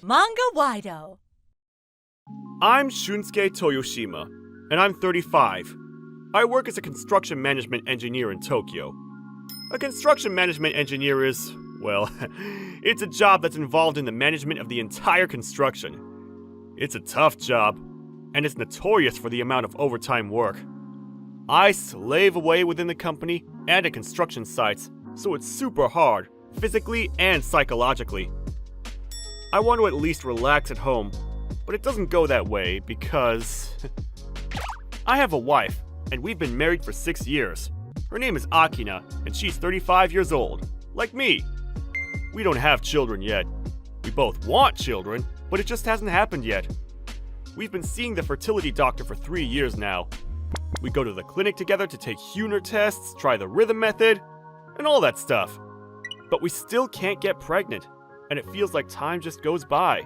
Manga-Waido. I'm Shunsuke Toyoshima, and I'm 35. I work as a construction management engineer in Tokyo. A construction management engineer is, well, it's a job that's involved in the management of the entire construction. It's a tough job, and it's notorious for the amount of overtime work. I slave away within the company and at construction sites, so it's super hard, physically and psychologically. I want to at least relax at home, but it doesn't go that way because I have a wife, and we've been married for 6 years. Her name is Akina, and she's 35 years old, like me. We don't have children yet. We both want children, but it just hasn't happened yet. We've been seeing the fertility doctor for 3 years now. We go to the clinic together to take Huner tests, try the rhythm method, and all that stuff. But we still can't get pregnant, and it feels like time just goes by.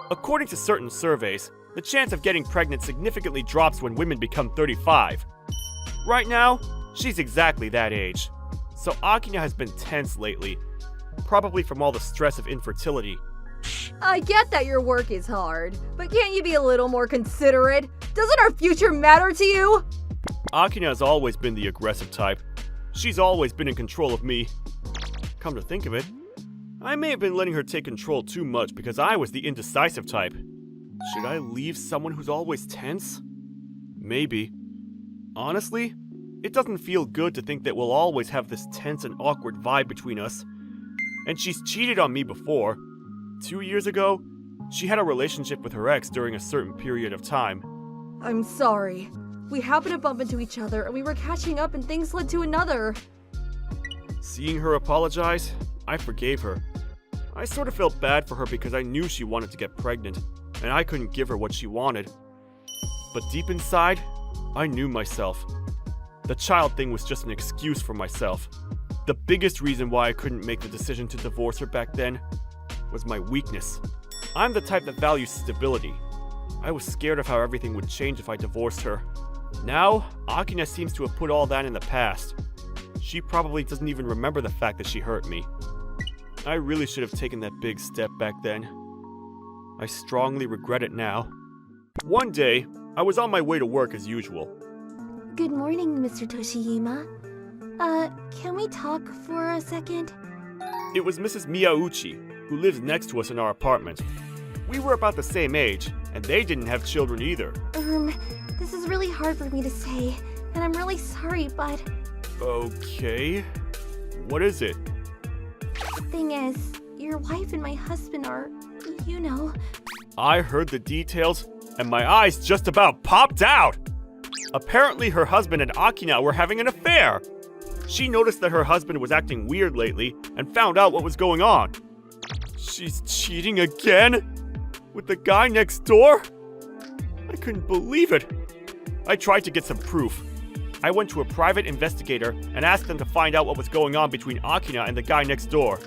According to certain surveys, the chance of getting pregnant significantly drops when women become 35. Right now, she's exactly that age. So Akina has been tense lately, probably from all the stress of infertility. I get that your work is hard, but can't you be a little more considerate? Doesn't our future matter to you? Akina has always been the aggressive type. She's always been in control of me. Come to think of it, I may have been letting her take control too much because I was the indecisive type. Should I leave someone who's always tense? Maybe. Honestly, it doesn't feel good to think that we'll always have this tense and awkward vibe between us. And she's cheated on me before. 2 years ago, she had a relationship with her ex during a certain period of time. I'm sorry. We happened to bump into each other and we were catching up and things led to another. Seeing her apologize, I forgave her. I sort of felt bad for her because I knew she wanted to get pregnant, and I couldn't give her what she wanted. But deep inside, I knew myself. The child thing was just an excuse for myself. The biggest reason why I couldn't make the decision to divorce her back then was my weakness. I'm the type that values stability. I was scared of how everything would change if I divorced her. Now, Akina seems to have put all that in the past. She probably doesn't even remember the fact that she hurt me. I really should have taken that big step back then. I strongly regret it now. One day, I was on my way to work as usual. Good morning, Mr. Toshiyama. Can we talk for a second? It was Mrs. Miyauchi, who lives next to us in our apartment. We were about the same age, and they didn't have children either. This is really hard for me to say, and I'm really sorry, but... Okay. What is it? Thing is, your wife and my husband are, you know... I heard the details, and my eyes just about popped out! Apparently her husband and Akina were having an affair! She noticed that her husband was acting weird lately, and found out what was going on. She's cheating again? With the guy next door? I couldn't believe it. I tried to get some proof. I went to a private investigator and asked them to find out what was going on between Akina and the guy next door.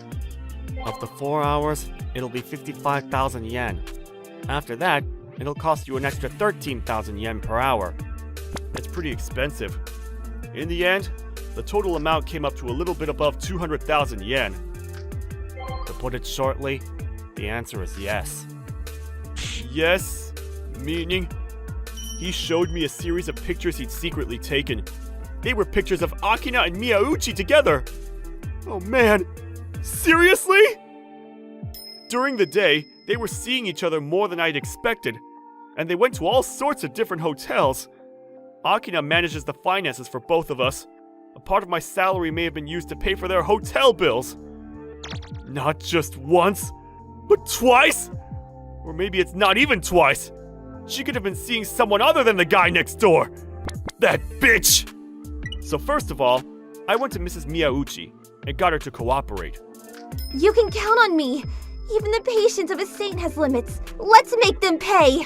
Of the 4 hours, it'll be 55,000 yen. After that, it'll cost you an extra 13,000 yen per hour. That's pretty expensive. In the end, the total amount came up to a little bit above 200,000 yen. To put it shortly, the answer is yes. Yes? Meaning? He showed me a series of pictures he'd secretly taken. They were pictures of Akina and Miyauchi together. Oh man, seriously? During the day, they were seeing each other more than I'd expected, and they went to all sorts of different hotels. Akina manages the finances for both of us. A part of my salary may have been used to pay for their hotel bills. Not just once, but twice? Or maybe it's not even twice. She could have been seeing someone other than the guy next door. That bitch! So first of all, I went to Mrs. Miyauchi and got her to cooperate. You can count on me. Even the patience of a saint has limits. Let's make them pay.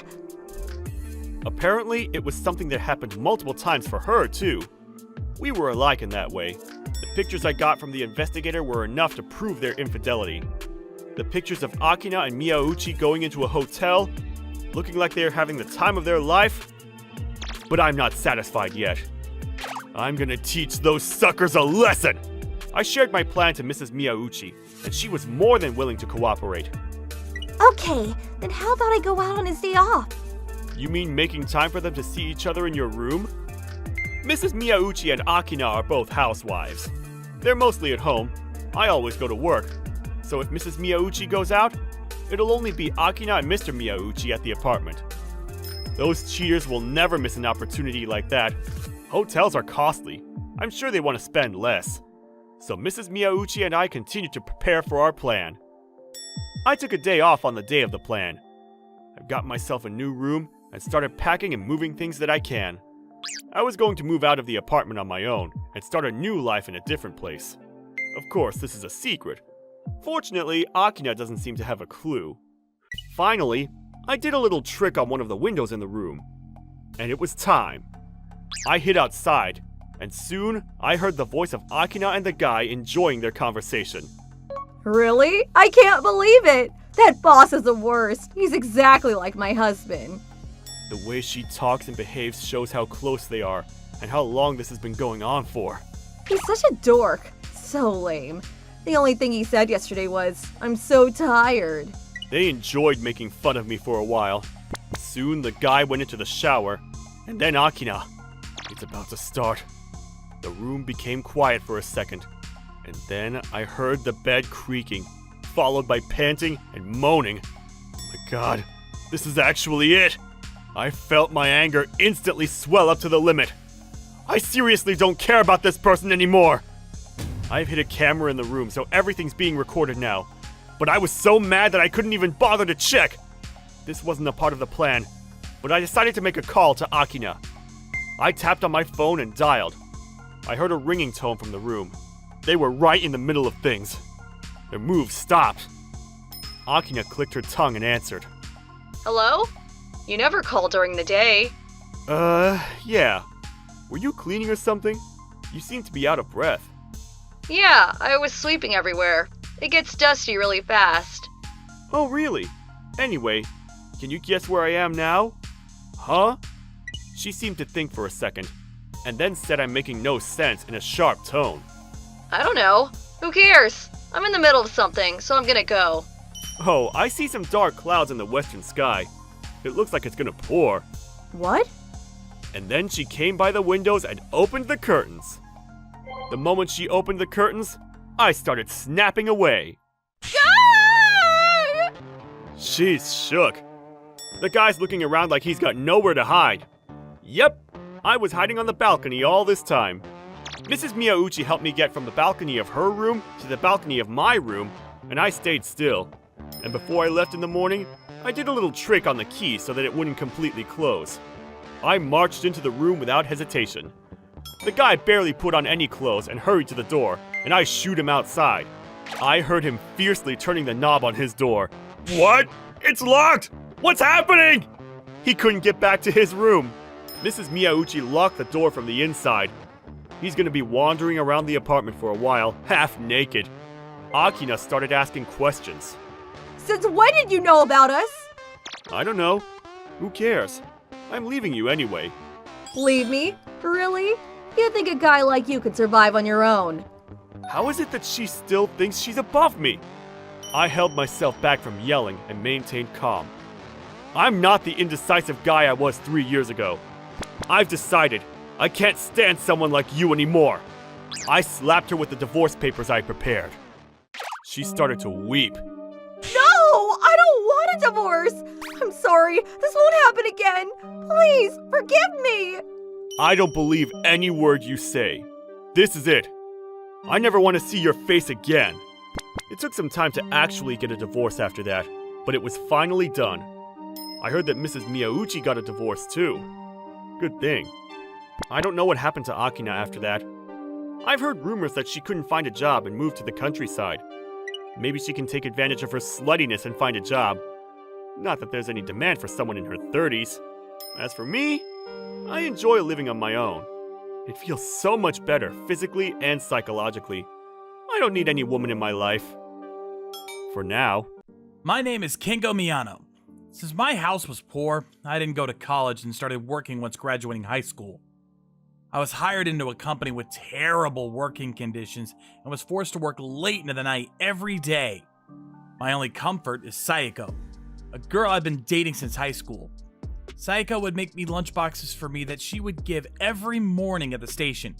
Apparently, it was something that happened multiple times for her, too. We were alike in that way. The pictures I got from the investigator were enough to prove their infidelity. The pictures of Akina and Miyauchi going into a hotel, looking like they're having the time of their life. But I'm not satisfied yet. I'm gonna teach those suckers a lesson! I shared my plan to Mrs. Miyauchi, and she was more than willing to cooperate. Okay, then how about I go out on his day off? You mean making time for them to see each other in your room? Mrs. Miyauchi and Akina are both housewives. They're mostly at home. I always go to work. So if Mrs. Miyauchi goes out, it'll only be Akina and Mr. Miyauchi at the apartment. Those cheaters will never miss an opportunity like that. Hotels are costly. I'm sure they want to spend less. So Mrs. Miyauchi and I continue to prepare for our plan. I took a day off on the day of the plan. I've got myself a new room and started packing and moving things that I can. I was going to move out of the apartment on my own and start a new life in a different place. Of course, this is a secret. Fortunately, Akina doesn't seem to have a clue. Finally, I did a little trick on one of the windows in the room. And it was time. I hid outside, and soon I heard the voice of Akina and the guy enjoying their conversation. Really? I can't believe it! That boss is the worst. He's exactly like my husband. The way she talks and behaves shows how close they are, and how long this has been going on for. He's such a dork. So lame. The only thing he said yesterday was, "I'm so tired." They enjoyed making fun of me for a while. Soon the guy went into the shower, and then Akina. It's about to start. The room became quiet for a second, and then I heard the bed creaking, followed by panting and moaning. Oh my god, this is actually it! I felt my anger instantly swell up to the limit. I seriously don't care about this person anymore! I've hid a camera in the room, so everything's being recorded now. But I was so mad that I couldn't even bother to check! This wasn't a part of the plan, but I decided to make a call to Akina. I tapped on my phone and dialed. I heard a ringing tone from the room. They were right in the middle of things. Their move stopped. Akina clicked her tongue and answered. Hello? You never call during the day. Yeah. Were you cleaning or something? You seem to be out of breath. Yeah, I was sweeping everywhere. It gets dusty really fast. Oh, really? Anyway, can you guess where I am now? Huh? She seemed to think for a second, and then said I'm making no sense in a sharp tone. I don't know. Who cares? I'm in the middle of something, so I'm gonna go. Oh, I see some dark clouds in the western sky. It looks like it's gonna pour. What? And then she came by the windows and opened the curtains. The moment she opened the curtains, I started snapping away. She's shook. The guy's looking around like he's got nowhere to hide. Yep, I was hiding on the balcony all this time. Mrs. Miyauchi helped me get from the balcony of her room to the balcony of my room, and I stayed still. And before I left in the morning, I did a little trick on the key so that it wouldn't completely close. I marched into the room without hesitation. The guy barely put on any clothes and hurried to the door, and I shooed him outside. I heard him fiercely turning the knob on his door. What? It's locked! What's happening? He couldn't get back to his room. Mrs. Miyauchi locked the door from the inside. He's gonna be wandering around the apartment for a while, half naked. Akina started asking questions. Since when did you know about us? I don't know. Who cares? I'm leaving you anyway. Leave me? Really? You think a guy like you could survive on your own? How is it that she still thinks she's above me? I held myself back from yelling and maintained calm. I'm not the indecisive guy I was 3 years ago. I've decided I can't stand someone like you anymore. I slapped her with the divorce papers I prepared. She started to weep. No! I don't want a divorce! I'm sorry. This won't happen again. Please, forgive me! I don't believe any word you say. This is it. I never want to see your face again. It took some time to actually get a divorce after that, but it was finally done. I heard that Mrs. Miyauchi got a divorce too. Good thing. I don't know what happened to Akina after that. I've heard rumors that she couldn't find a job and moved to the countryside. Maybe she can take advantage of her sluttiness and find a job. Not that there's any demand for someone in her 30s. As for me, I enjoy living on my own. It feels so much better physically and psychologically. I don't need any woman in my life. For now. My name is Kengo Miyano. Since my house was poor, I didn't go to college and started working once graduating high school. I was hired into a company with terrible working conditions and was forced to work late into the night every day. My only comfort is Sayako, a girl I'd been dating since high school. Saiko would make me lunchboxes for me that she would give every morning at the station,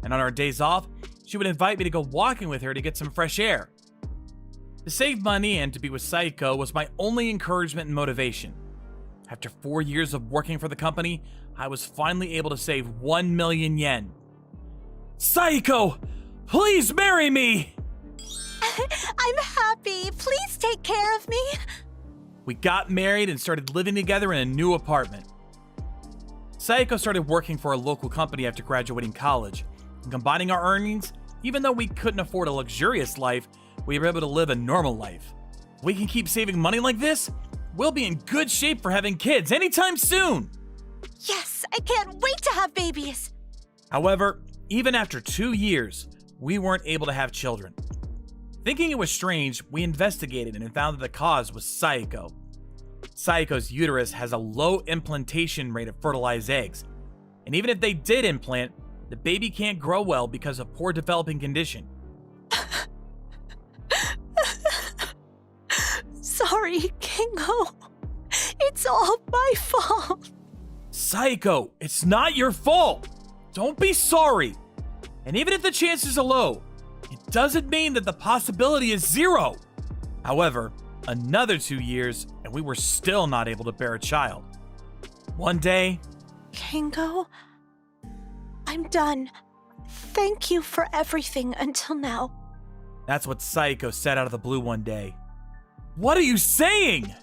and on our days off, she would invite me to go walking with her to get some fresh air. To save money and to be with Saiko was my only encouragement and motivation. After 4 years of working for the company, I was finally able to save 1 million yen. Saiko, please marry me! I'm happy. Please take care of me. We got married and started living together in a new apartment. Saiko started working for a local company after graduating college. And combining our earnings, even though we couldn't afford a luxurious life, we were able to live a normal life. If we can keep saving money like this, we'll be in good shape for having kids anytime soon. Yes, I can't wait to have babies. However, even after 2 years, we weren't able to have children. Thinking it was strange, we investigated and found that the cause was Saiko. Saiko's uterus has a low implantation rate of fertilized eggs, and even if they did implant, the baby can't grow well because of poor developing condition. Sorry, Kingo. It's all my fault. Saiko, it's not your fault! Don't be sorry! And even if the chances are low, it doesn't mean that the possibility is zero. However, another 2 years, and we were still not able to bear a child. One day, Kingo, I'm done. Thank you for everything until now. that's what Saiko said out of the blue one day. What are you saying?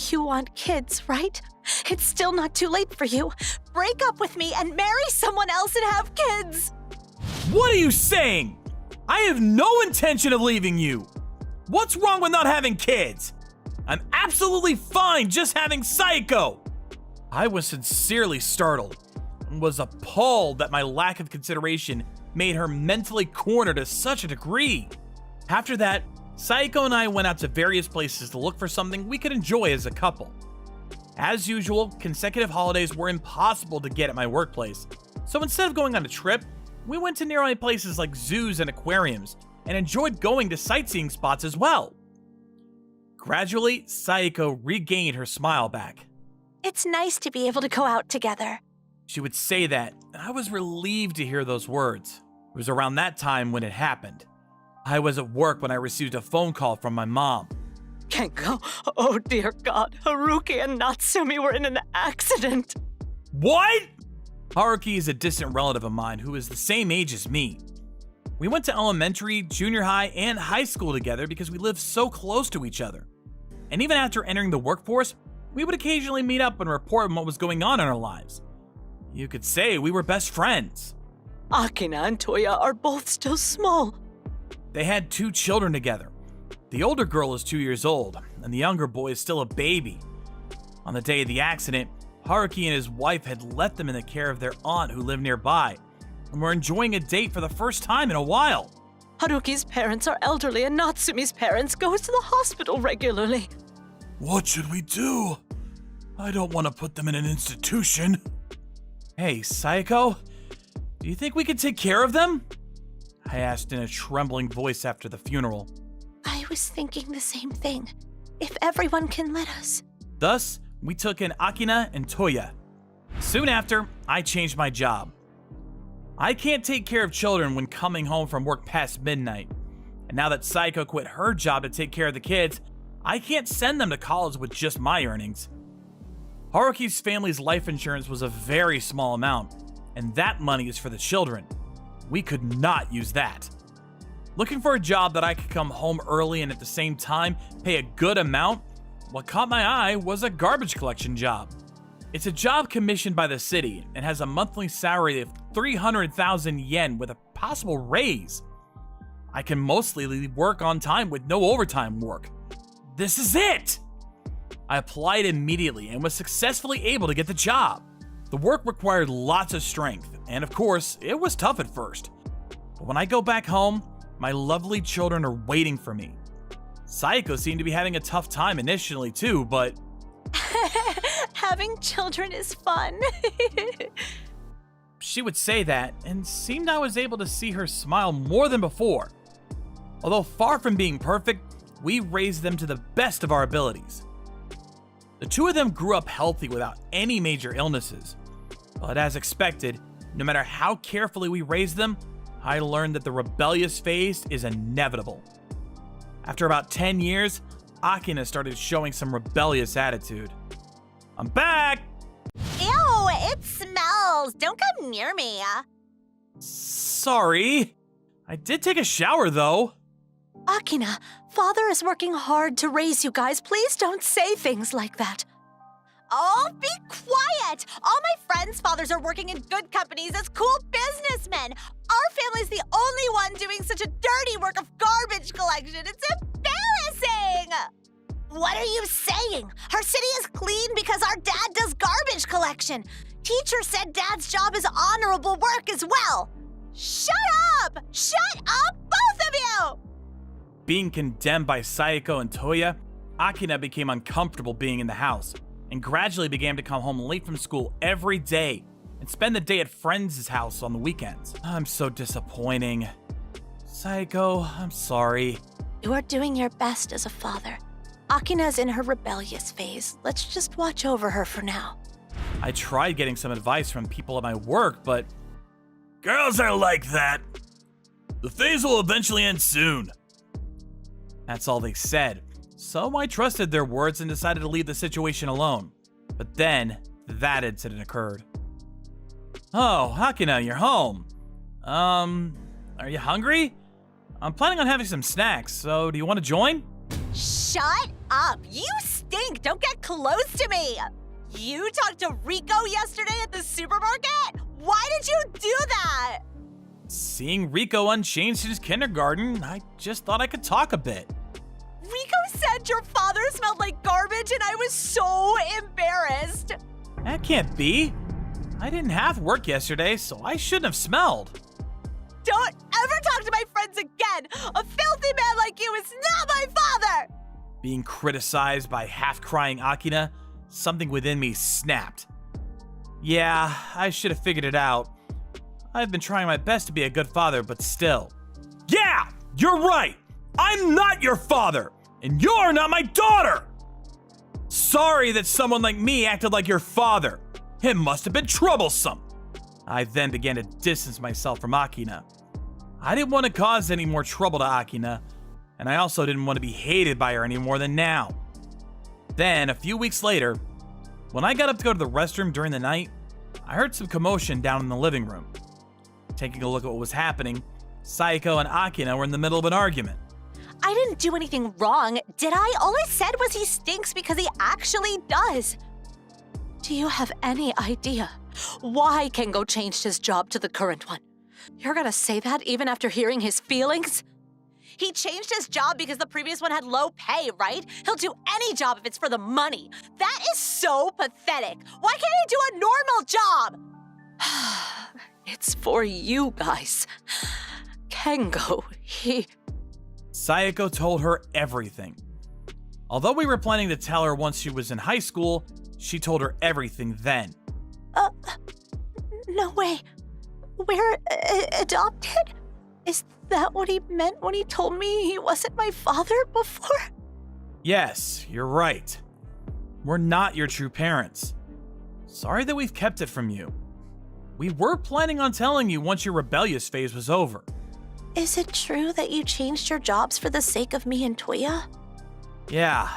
You want kids, right? It's still not too late for you. Break up with me and marry someone else and have kids. What are you saying? I have no intention of leaving you. What's wrong with not having kids? I'm absolutely fine just having Saiko. I was sincerely startled and was appalled that my lack of consideration made her mentally cornered to such a degree. After that, Saiko and I went out to various places to look for something we could enjoy as a couple. As usual, consecutive holidays were impossible to get at my workplace, so instead of going on a trip, we went to nearby places like zoos and aquariums, and enjoyed going to sightseeing spots as well. Gradually, Saiko regained her smile back. It's nice to be able to go out together. She would say that, and I was relieved to hear those words. It was around that time when it happened. I was at work when I received a phone call from my mom. Kenko, oh dear God, Haruki and Natsumi were in an accident. What? Haruki is a distant relative of mine who is the same age as me. We went to elementary, junior high, and high school together because we lived so close to each other. And even after entering the workforce, we would occasionally meet up and report on what was going on in our lives. You could say we were best friends. Akina and Toya are both still small. They had 2 children together. The older girl is 2 years old, and the younger boy is still a baby. On the day of the accident, Haruki and his wife had left them in the care of their aunt who lived nearby, and were enjoying a date for the first time in a while. Haruki's parents are elderly and Natsumi's parents goes to the hospital regularly. What should we do? I don't want to put them in an institution. Hey, Saiko, do you think we could take care of them? I asked in a trembling voice after the funeral. I was thinking the same thing. If everyone can let us. Thus, we took in Akina and Toya. Soon after, I changed my job. I can't take care of children when coming home from work past midnight. And now that Saiko quit her job to take care of the kids, I can't send them to college with just my earnings. Haruki's family's life insurance was a very small amount, and that money is for the children. We could not use that. Looking for a job that I could come home early and at the same time pay a good amount, what caught my eye was a garbage collection job. It's a job commissioned by the city and has a monthly salary of 300,000 yen with a possible raise. I can mostly work on time with no overtime work. This is it! I applied immediately and was successfully able to get the job. The work required lots of strength, and of course, it was tough at first. But when I go back home, my lovely children are waiting for me. Saiko seemed to be having a tough time initially too, but Having children is fun. she would say that, and seemed I was able to see her smile more than before. Although far from being perfect, we raised them to the best of our abilities. The two of them grew up healthy without any major illnesses. But as expected, no matter how carefully we raised them, I learned that the rebellious phase is inevitable. After about 10 years, Akina started showing some rebellious attitude. I'm back! Ew, it smells. Don't come near me. Sorry. I did take a shower though. Akina, Father is working hard to raise you guys. Please don't say things like that. Oh, be quiet! All my friends' fathers are working in good companies as cool businessmen. Our family's the only one doing such a dirty work of garbage collection. It's embarrassing! What are you saying? Our city is clean because our dad does garbage collection. Teacher said Dad's job is honorable work as well. Shut up! Shut up, both of you! Being condemned by Sayako and Toya, Akina became uncomfortable being in the house and gradually began to come home late from school every day and spend the day at friends' house on the weekends. I'm so disappointing. Sayako, I'm sorry. You are doing your best as a father. Akina's in her rebellious phase. Let's just watch over her for now. I tried getting some advice from people at my work, but girls are like that. The phase will eventually end soon. That's all they said. So I trusted their words and decided to leave the situation alone. But then, that incident occurred. Oh, Akina, you're home. Are you hungry? I'm planning on having some snacks, so do you want to join? Shut up! You stink! Don't get close to me! You talked to Rico yesterday at the supermarket? Why did you do that? Seeing Rico unchanged since kindergarten, I just thought I could talk a bit. Rico said your father smelled like garbage and I was so embarrassed. That can't be. I didn't have work yesterday, so I shouldn't have smelled. Don't ever talk to my friends again! A filthy man like you is not my father! Being criticized by half-crying Akina, something within me snapped. Yeah, I should have figured it out. I've been trying my best to be a good father, but still. Yeah, you're right! I'm not your father! And you're not my daughter! Sorry that someone like me acted like your father. It must have been troublesome. I then began to distance myself from Akina. I didn't want to cause any more trouble to Akina, and I also didn't want to be hated by her any more than now. Then, a few weeks later, when I got up to go to the restroom during the night, I heard some commotion down in the living room. Taking a look at what was happening, Sayako and Akina were in the middle of an argument. I didn't do anything wrong, did I? All I said was he stinks because he actually does. Do you have any idea why Kengo changed his job to the current one? You're gonna say that even after hearing his feelings? He changed his job because the previous one had low pay, right? He'll do any job if it's for the money. That is so pathetic. Why can't he do a normal job? It's for you guys. Kengo, Sayako told her everything. Although we were planning to tell her once she was in high school, she told her everything then. No way. We're adopted? Is that what he meant when he told me he wasn't my father before? Yes, you're right. We're not your true parents. Sorry that we've kept it from you. We were planning on telling you once your rebellious phase was over. Is it true that you changed your jobs for the sake of me and Toya? Yeah,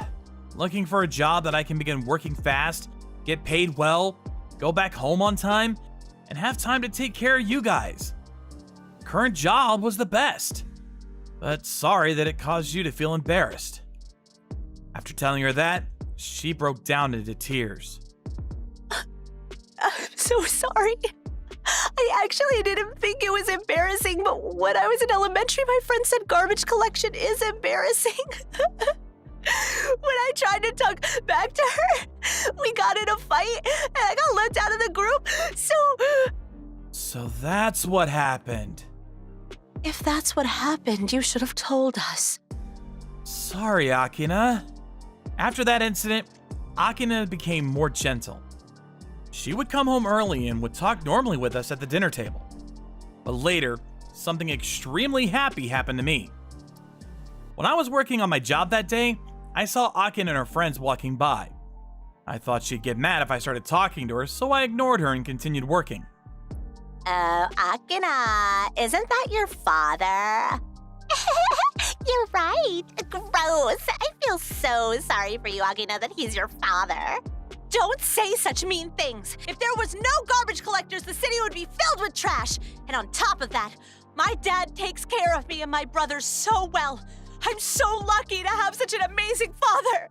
looking for a job that I can begin working fast, get paid well, go back home on time, and have time to take care of you guys. Current job was the best, but sorry that it caused you to feel embarrassed. After telling her that, she broke down into tears. I'm so sorry. I actually didn't think it was embarrassing, but when I was in elementary, my friend said garbage collection is embarrassing. When I tried to talk back to her, we got in a fight and I got left out of the group, So that's what happened. If that's what happened, you should have told us. Sorry, Akina. After that incident, Akina became more gentle. She would come home early and would talk normally with us at the dinner table. But later, something extremely happy happened to me. When I was working on my job that day, I saw Akina and her friends walking by. I thought she'd get mad if I started talking to her, so I ignored her and continued working. Oh, Akina, isn't that your father? You're right. Gross. I feel so sorry for you, Akina, that he's your father. Don't say such mean things. If there was no garbage collectors, the city would be filled with trash. And on top of that, my dad takes care of me and my brothers so well. I'm so lucky to have such an amazing father.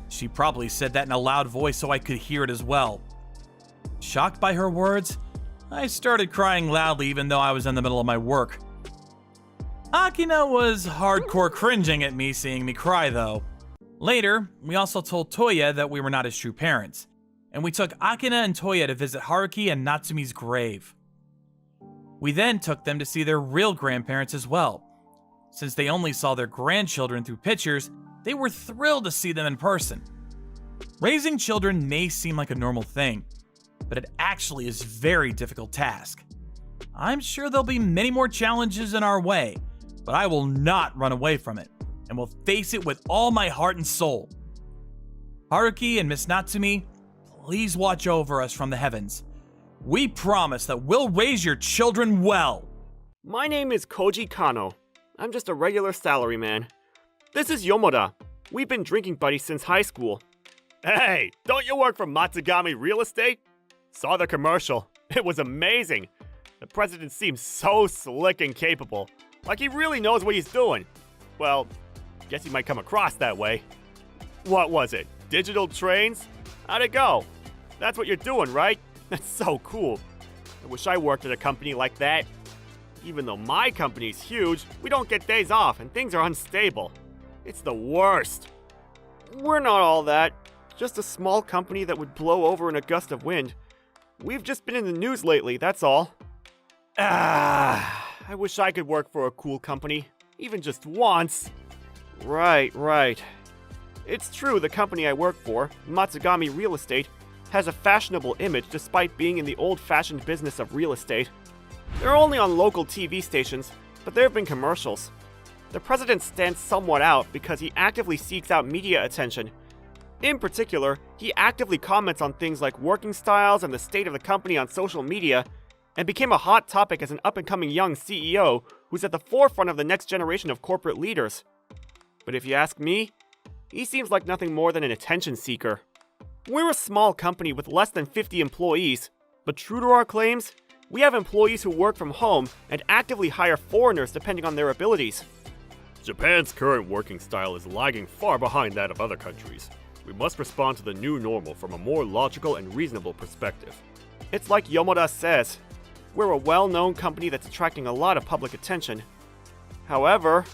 She probably said that in a loud voice so I could hear it as well. Shocked by her words, I started crying loudly even though I was in the middle of my work. Akina was hardcore cringing at me seeing me cry though. Later, we also told Toya that we were not his true parents, and we took Akina and Toya to visit Haruki and Natsumi's grave. We then took them to see their real grandparents as well. Since they only saw their grandchildren through pictures, they were thrilled to see them in person. Raising children may seem like a normal thing, but it actually is a very difficult task. I'm sure there'll be many more challenges in our way, but I will not run away from it, and will face it with all my heart and soul. Haruki and Miss Natsumi, please watch over us from the heavens. We promise that we'll raise your children well. My name is Koji Kano. I'm just a regular salaryman. This is Yomoda. We've been drinking buddies since high school. Hey, don't you work for Matsugami Real Estate? Saw the commercial. It was amazing. The president seems so slick and capable. Like he really knows what he's doing. Well, guess he might come across that way. What was it? Digital trains? How'd it go? That's what you're doing, right? That's so cool. I wish I worked at a company like that. Even though my company's huge, we don't get days off and things are unstable. It's the worst. We're not all that. Just a small company that would blow over in a gust of wind. We've just been in the news lately, that's all. I wish I could work for a cool company. Even just once. Right. It's true the company I work for, Matsugami Real Estate, has a fashionable image despite being in the old-fashioned business of real estate. They're only on local TV stations, but there have been commercials. The president stands somewhat out because he actively seeks out media attention. In particular, he actively comments on things like working styles and the state of the company on social media, and became a hot topic as an up-and-coming young CEO who's at the forefront of the next generation of corporate leaders. But if you ask me, he seems like nothing more than an attention seeker. We're a small company with less than 50 employees, but true to our claims, we have employees who work from home and actively hire foreigners depending on their abilities. Japan's current working style is lagging far behind that of other countries. We must respond to the new normal from a more logical and reasonable perspective. It's like Yomoda says, we're a well-known company that's attracting a lot of public attention. However,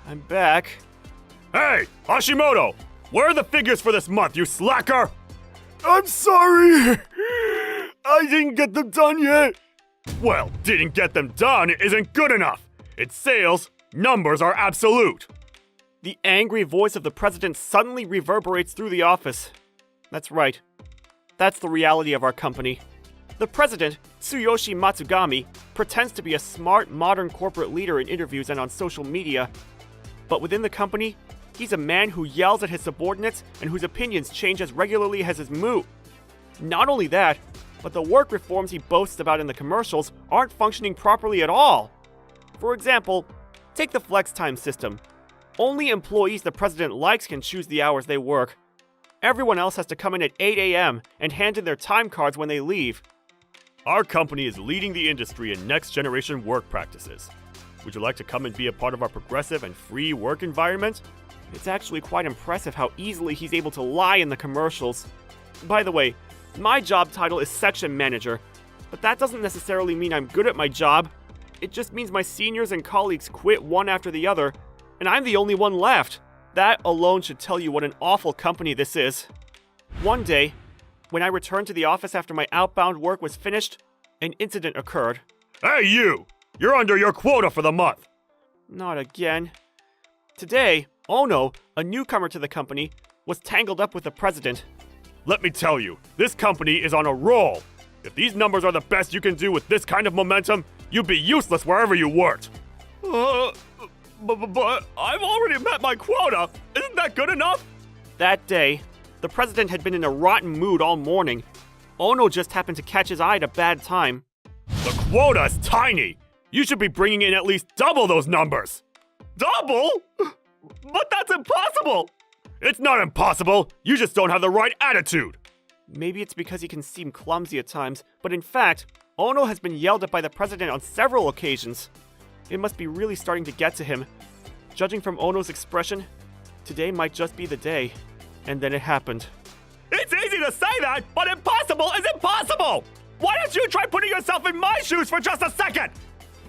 I'm back. Hey, Hashimoto! Where are the figures for this month, you slacker? I'm sorry! I didn't get them done yet. Well, didn't get them done isn't good enough. In sales, numbers are absolute. The angry voice of the president suddenly reverberates through the office. That's right. That's the reality of our company. The president, Tsuyoshi Matsugami, pretends to be a smart, modern corporate leader in interviews and on social media. But within the company, he's a man who yells at his subordinates and whose opinions change as regularly as his mood. Not only that, but the work reforms he boasts about in the commercials aren't functioning properly at all. For example, take the flex time system. Only employees the president likes can choose the hours they work. Everyone else has to come in at 8 a.m. and hand in their time cards when they leave. Our company is leading the industry in next-generation work practices. Would you like to come and be a part of our progressive and free work environment? It's actually quite impressive how easily he's able to lie in the commercials. By the way, my job title is section manager, but that doesn't necessarily mean I'm good at my job. It just means my seniors and colleagues quit one after the other, and I'm the only one left. That alone should tell you what an awful company this is. One day, when I returned to the office after my outbound work was finished, an incident occurred. Hey you! You're under your quota for the month! Not again. Today, Ono, a newcomer to the company, was tangled up with the president. Let me tell you, this company is on a roll. If these numbers are the best you can do with this kind of momentum, you'd be useless wherever you worked. But I've already met my quota. Isn't that good enough? That day, the president had been in a rotten mood all morning. Ono just happened to catch his eye at a bad time. The quota's tiny! You should be bringing in at least double those numbers! Double? But that's impossible! It's not impossible! You just don't have the right attitude! Maybe it's because he can seem clumsy at times, but in fact, Ono has been yelled at by the president on several occasions. It must be really starting to get to him. Judging from Ono's expression, today might just be the day. And then it happened. It's easy to say that, but impossible is impossible! Why don't you try putting yourself in my shoes for just a second?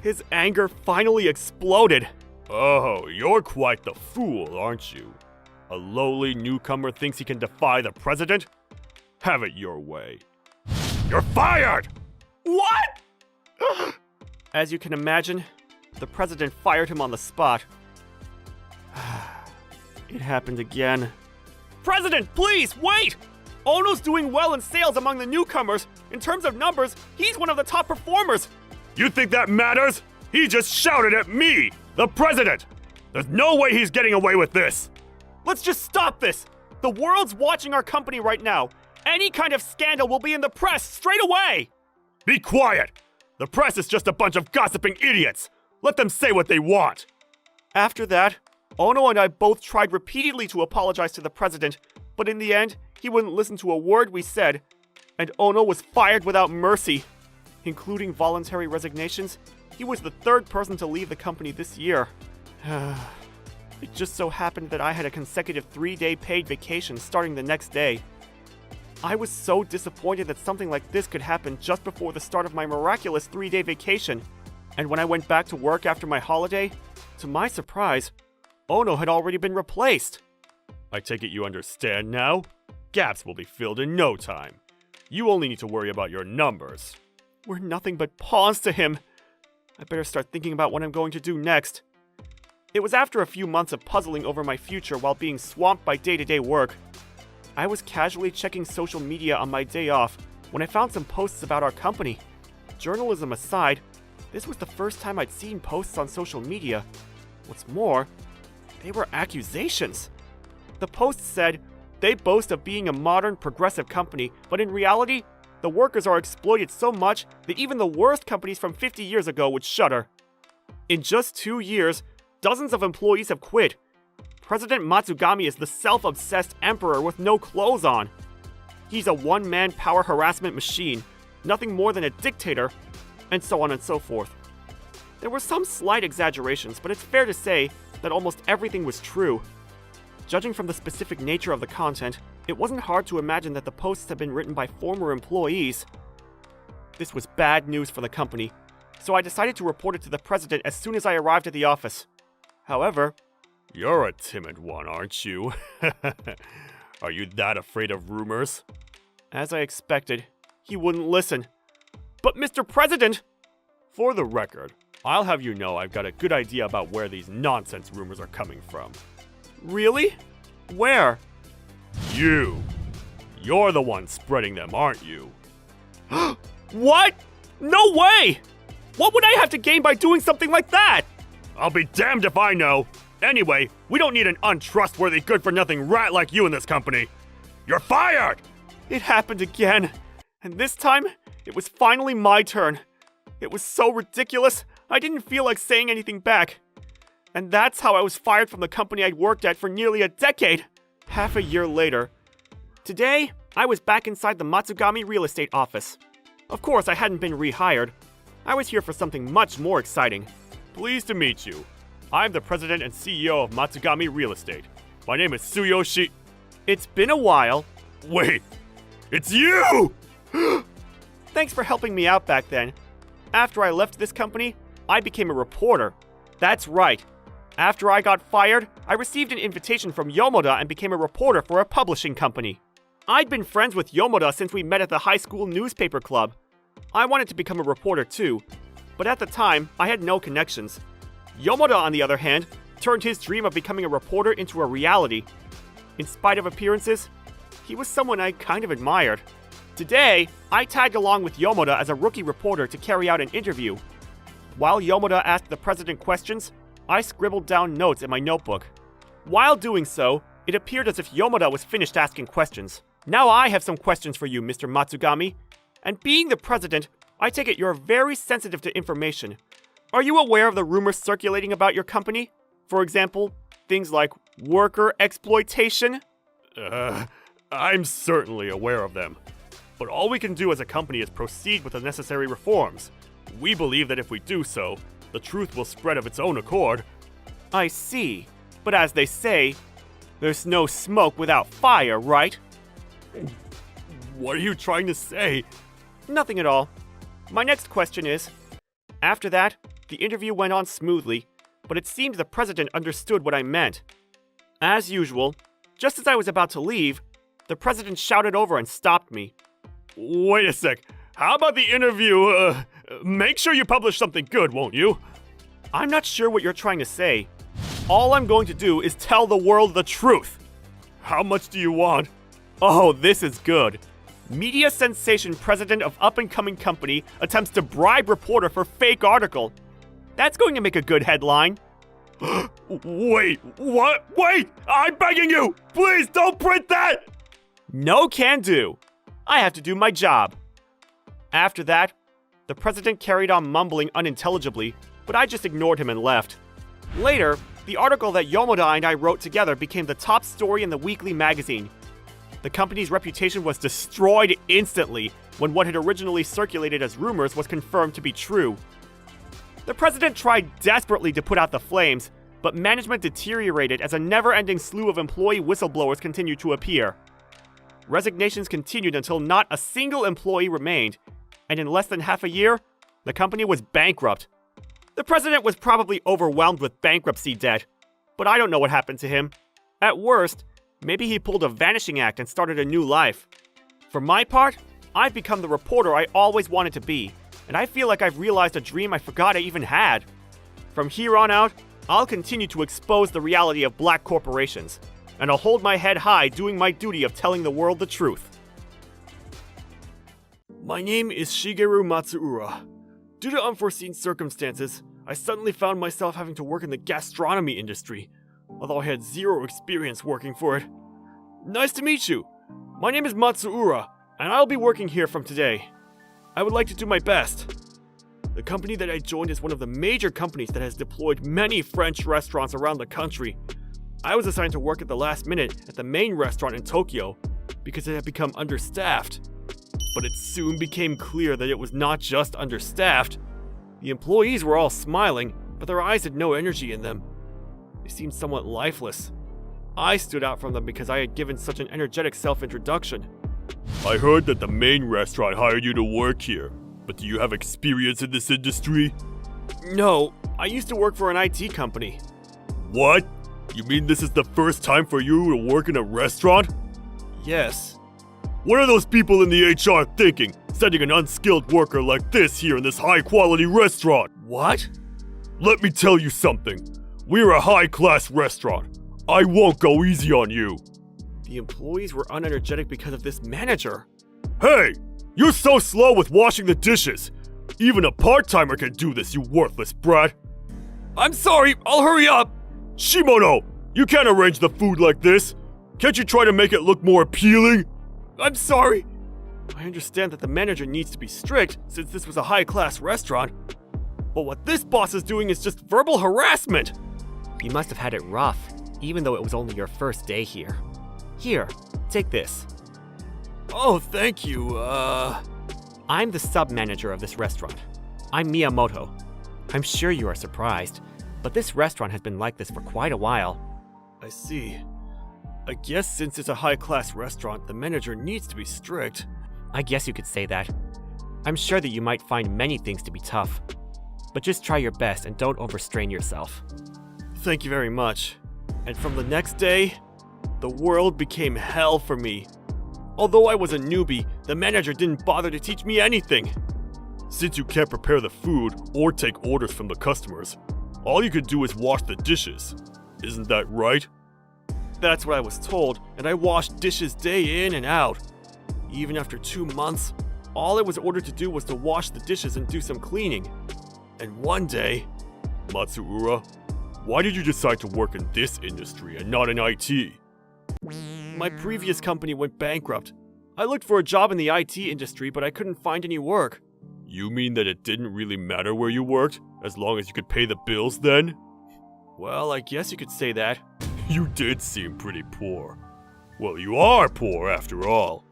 His anger finally exploded. Oh, you're quite the fool, aren't you? A lowly newcomer thinks he can defy the president? Have it your way. You're fired! What? As you can imagine, the president fired him on the spot. It happened again. President, please, wait! Ono's doing well in sales among the newcomers. In terms of numbers, he's one of the top performers. You think that matters? He just shouted at me, the president! There's no way he's getting away with this! Let's just stop this! The world's watching our company right now. Any kind of scandal will be in the press straight away! Be quiet! The press is just a bunch of gossiping idiots! Let them say what they want! After that, Ono and I both tried repeatedly to apologize to the president, but in the end, he wouldn't listen to a word we said, and Ono was fired without mercy. Including voluntary resignations, he was the third person to leave the company this year. It just so happened that I had a consecutive 3-day paid vacation starting the next day. I was so disappointed that something like this could happen just before the start of my miraculous 3-day vacation. And when I went back to work after my holiday, to my surprise, Ono had already been replaced. I take it you understand now? Gaps will be filled in no time. You only need to worry about your numbers. We're nothing but pawns to him. I better start thinking about what I'm going to do next. It was after a few months of puzzling over my future while being swamped by day-to-day work. I was casually checking social media on my day off when I found some posts about our company. Journalism aside, this was the first time I'd seen posts on social media. What's more, they were accusations. The posts said, they boast of being a modern, progressive company, but in reality, the workers are exploited so much that even the worst companies from 50 years ago would shudder. In just 2 years, dozens of employees have quit. President Matsugami is the self-obsessed emperor with no clothes on. He's a one-man power harassment machine, nothing more than a dictator, and so on and so forth. There were some slight exaggerations, but it's fair to say that almost everything was true. Judging from the specific nature of the content, it wasn't hard to imagine that the posts had been written by former employees. This was bad news for the company, so I decided to report it to the president as soon as I arrived at the office. However, you're a timid one, aren't you? Are you that afraid of rumors? As I expected, he wouldn't listen. But Mr. President! For the record, I'll have you know I've got a good idea about where these nonsense rumors are coming from. Really? Where? You. You're the one spreading them, aren't you? What? No way! What would I have to gain by doing something like that? I'll be damned if I know. Anyway, we don't need an untrustworthy, good-for-nothing rat like you in this company. You're fired! It happened again. And this time, it was finally my turn. It was so ridiculous, I didn't feel like saying anything back. And that's how I was fired from the company I'd worked at for nearly a decade. Half a year later. Today, I was back inside the Matsugami real estate office. Of course, I hadn't been rehired. I was here for something much more exciting. Pleased to meet you. I'm the president and CEO of Matsugami Real Estate. My name is Tsuyoshi. It's been a while. Wait, it's you! Thanks for helping me out back then. After I left this company, I became a reporter. That's right. After I got fired, I received an invitation from Yomoda and became a reporter for a publishing company. I'd been friends with Yomoda since we met at the high school newspaper club. I wanted to become a reporter too, but at the time, I had no connections. Yomoda, on the other hand, turned his dream of becoming a reporter into a reality. In spite of appearances, he was someone I kind of admired. Today, I tagged along with Yomoda as a rookie reporter to carry out an interview. While Yomoda asked the president questions, I scribbled down notes in my notebook. While doing so, It appeared as if Yomada was finished asking questions. Now I have some questions for you, Mr. Matsugami. And being the president, I take it you're very sensitive to information. Are you aware of the rumors circulating about your company? For example, things like worker exploitation? I'm certainly aware of them. But all we can do as a company is proceed with the necessary reforms. We believe that if we do so, the truth will spread of its own accord. I see. But as they say, there's no smoke without fire, right? What are you trying to say? Nothing at all. My next question is, after that, the interview went on smoothly, but it seemed the president understood what I meant. As usual, just as I was about to leave, the president shouted over and stopped me. Wait a sec. How about the interview, make sure you publish something good, won't you? I'm not sure what you're trying to say. All I'm going to do is tell the world the truth. How much do you want? Oh, this is good. Media sensation president of up-and-coming company attempts to bribe reporter for fake article. That's going to make a good headline. Wait, what? Wait! I'm begging you! Please don't print that! No can do. I have to do my job. After that, the president carried on mumbling unintelligibly, but I just ignored him and left. Later, the article that Yomada and I wrote together became the top story in the weekly magazine. The company's reputation was destroyed instantly when what had originally circulated as rumors was confirmed to be true. The president tried desperately to put out the flames, but management deteriorated as a never-ending slew of employee whistleblowers continued to appear. Resignations continued until not a single employee remained, and in less than half a year, the company was bankrupt. The president was probably overwhelmed with bankruptcy debt, but I don't know what happened to him. At worst, maybe he pulled a vanishing act and started a new life. For my part, I've become the reporter I always wanted to be, and I feel like I've realized a dream I forgot I even had. From here on out, I'll continue to expose the reality of black corporations, and I'll hold my head high doing my duty of telling the world the truth. My name is Shigeru Matsuura. Due to unforeseen circumstances, I suddenly found myself having to work in the gastronomy industry, although I had zero experience working for it. Nice to meet you. My name is Matsuura, and I'll be working here from today. I would like to do my best. The company that I joined is one of the major companies that has deployed many French restaurants around the country. I was assigned to work at the last minute at the main restaurant in Tokyo because it had become understaffed. But it soon became clear that it was not just understaffed. The employees were all smiling, but their eyes had no energy in them. They seemed somewhat lifeless. I stood out from them because I had given such an energetic self-introduction. I heard that the main restaurant hired you to work here, but do you have experience in this industry? No, I used to work for an IT company. What? You mean this is the first time for you to work in a restaurant? Yes. What are those people in the HR thinking, sending an unskilled worker like this here in this high-quality restaurant? What? Let me tell you something. We're a high-class restaurant. I won't go easy on you. The employees were unenergetic because of this manager. Hey! You're so slow with washing the dishes. Even a part-timer can do this, you worthless brat. I'm sorry, I'll hurry up. Shimono, you can't arrange the food like this. Can't you try to make it look more appealing? I'm sorry. I understand that the manager needs to be strict since this was a high-class restaurant. But what this boss is doing is just verbal harassment. You must have had it rough, even though it was only your first day here. Here, take this. Oh, thank you, I'm the sub-manager of this restaurant. I'm Miyamoto. I'm sure you are surprised, but this restaurant has been like this for quite a while. I see. I guess since it's a high-class restaurant, the manager needs to be strict. I guess you could say that. I'm sure that you might find many things to be tough. But just try your best and don't overstrain yourself. Thank you very much. And from the next day, the world became hell for me. Although I was a newbie, the manager didn't bother to teach me anything. Since you can't prepare the food or take orders from the customers, all you could do is wash the dishes. Isn't that right? That's what I was told, and I washed dishes day in and out. Even after 2 months, all I was ordered to do was to wash the dishes and do some cleaning. And one day, Matsuura, why did you decide to work in this industry and not in IT? My previous company went bankrupt. I looked for a job in the IT industry, but I couldn't find any work. You mean that it didn't really matter where you worked, as long as you could pay the bills then? Well, I guess you could say that. You did seem pretty poor. Well, you are poor after all.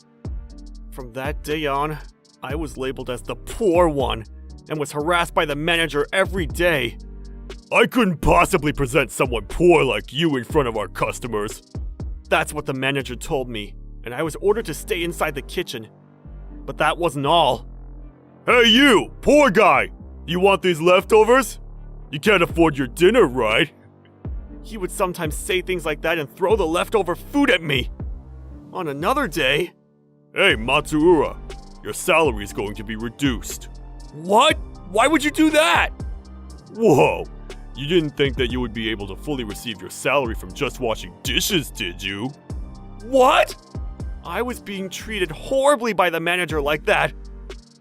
From that day on, I was labeled as the poor one and was harassed by the manager every day. I couldn't possibly present someone poor like you in front of our customers. That's what the manager told me, and I was ordered to stay inside the kitchen. But that wasn't all. Hey you, poor guy! You want these leftovers? You can't afford your dinner, right? He would sometimes say things like that and throw the leftover food at me. On another day... Hey, Matsuura, your salary's going to be reduced. What? Why would you do that? Whoa, you didn't think that you would be able to fully receive your salary from just washing dishes, did you? What? I was being treated horribly by the manager like that.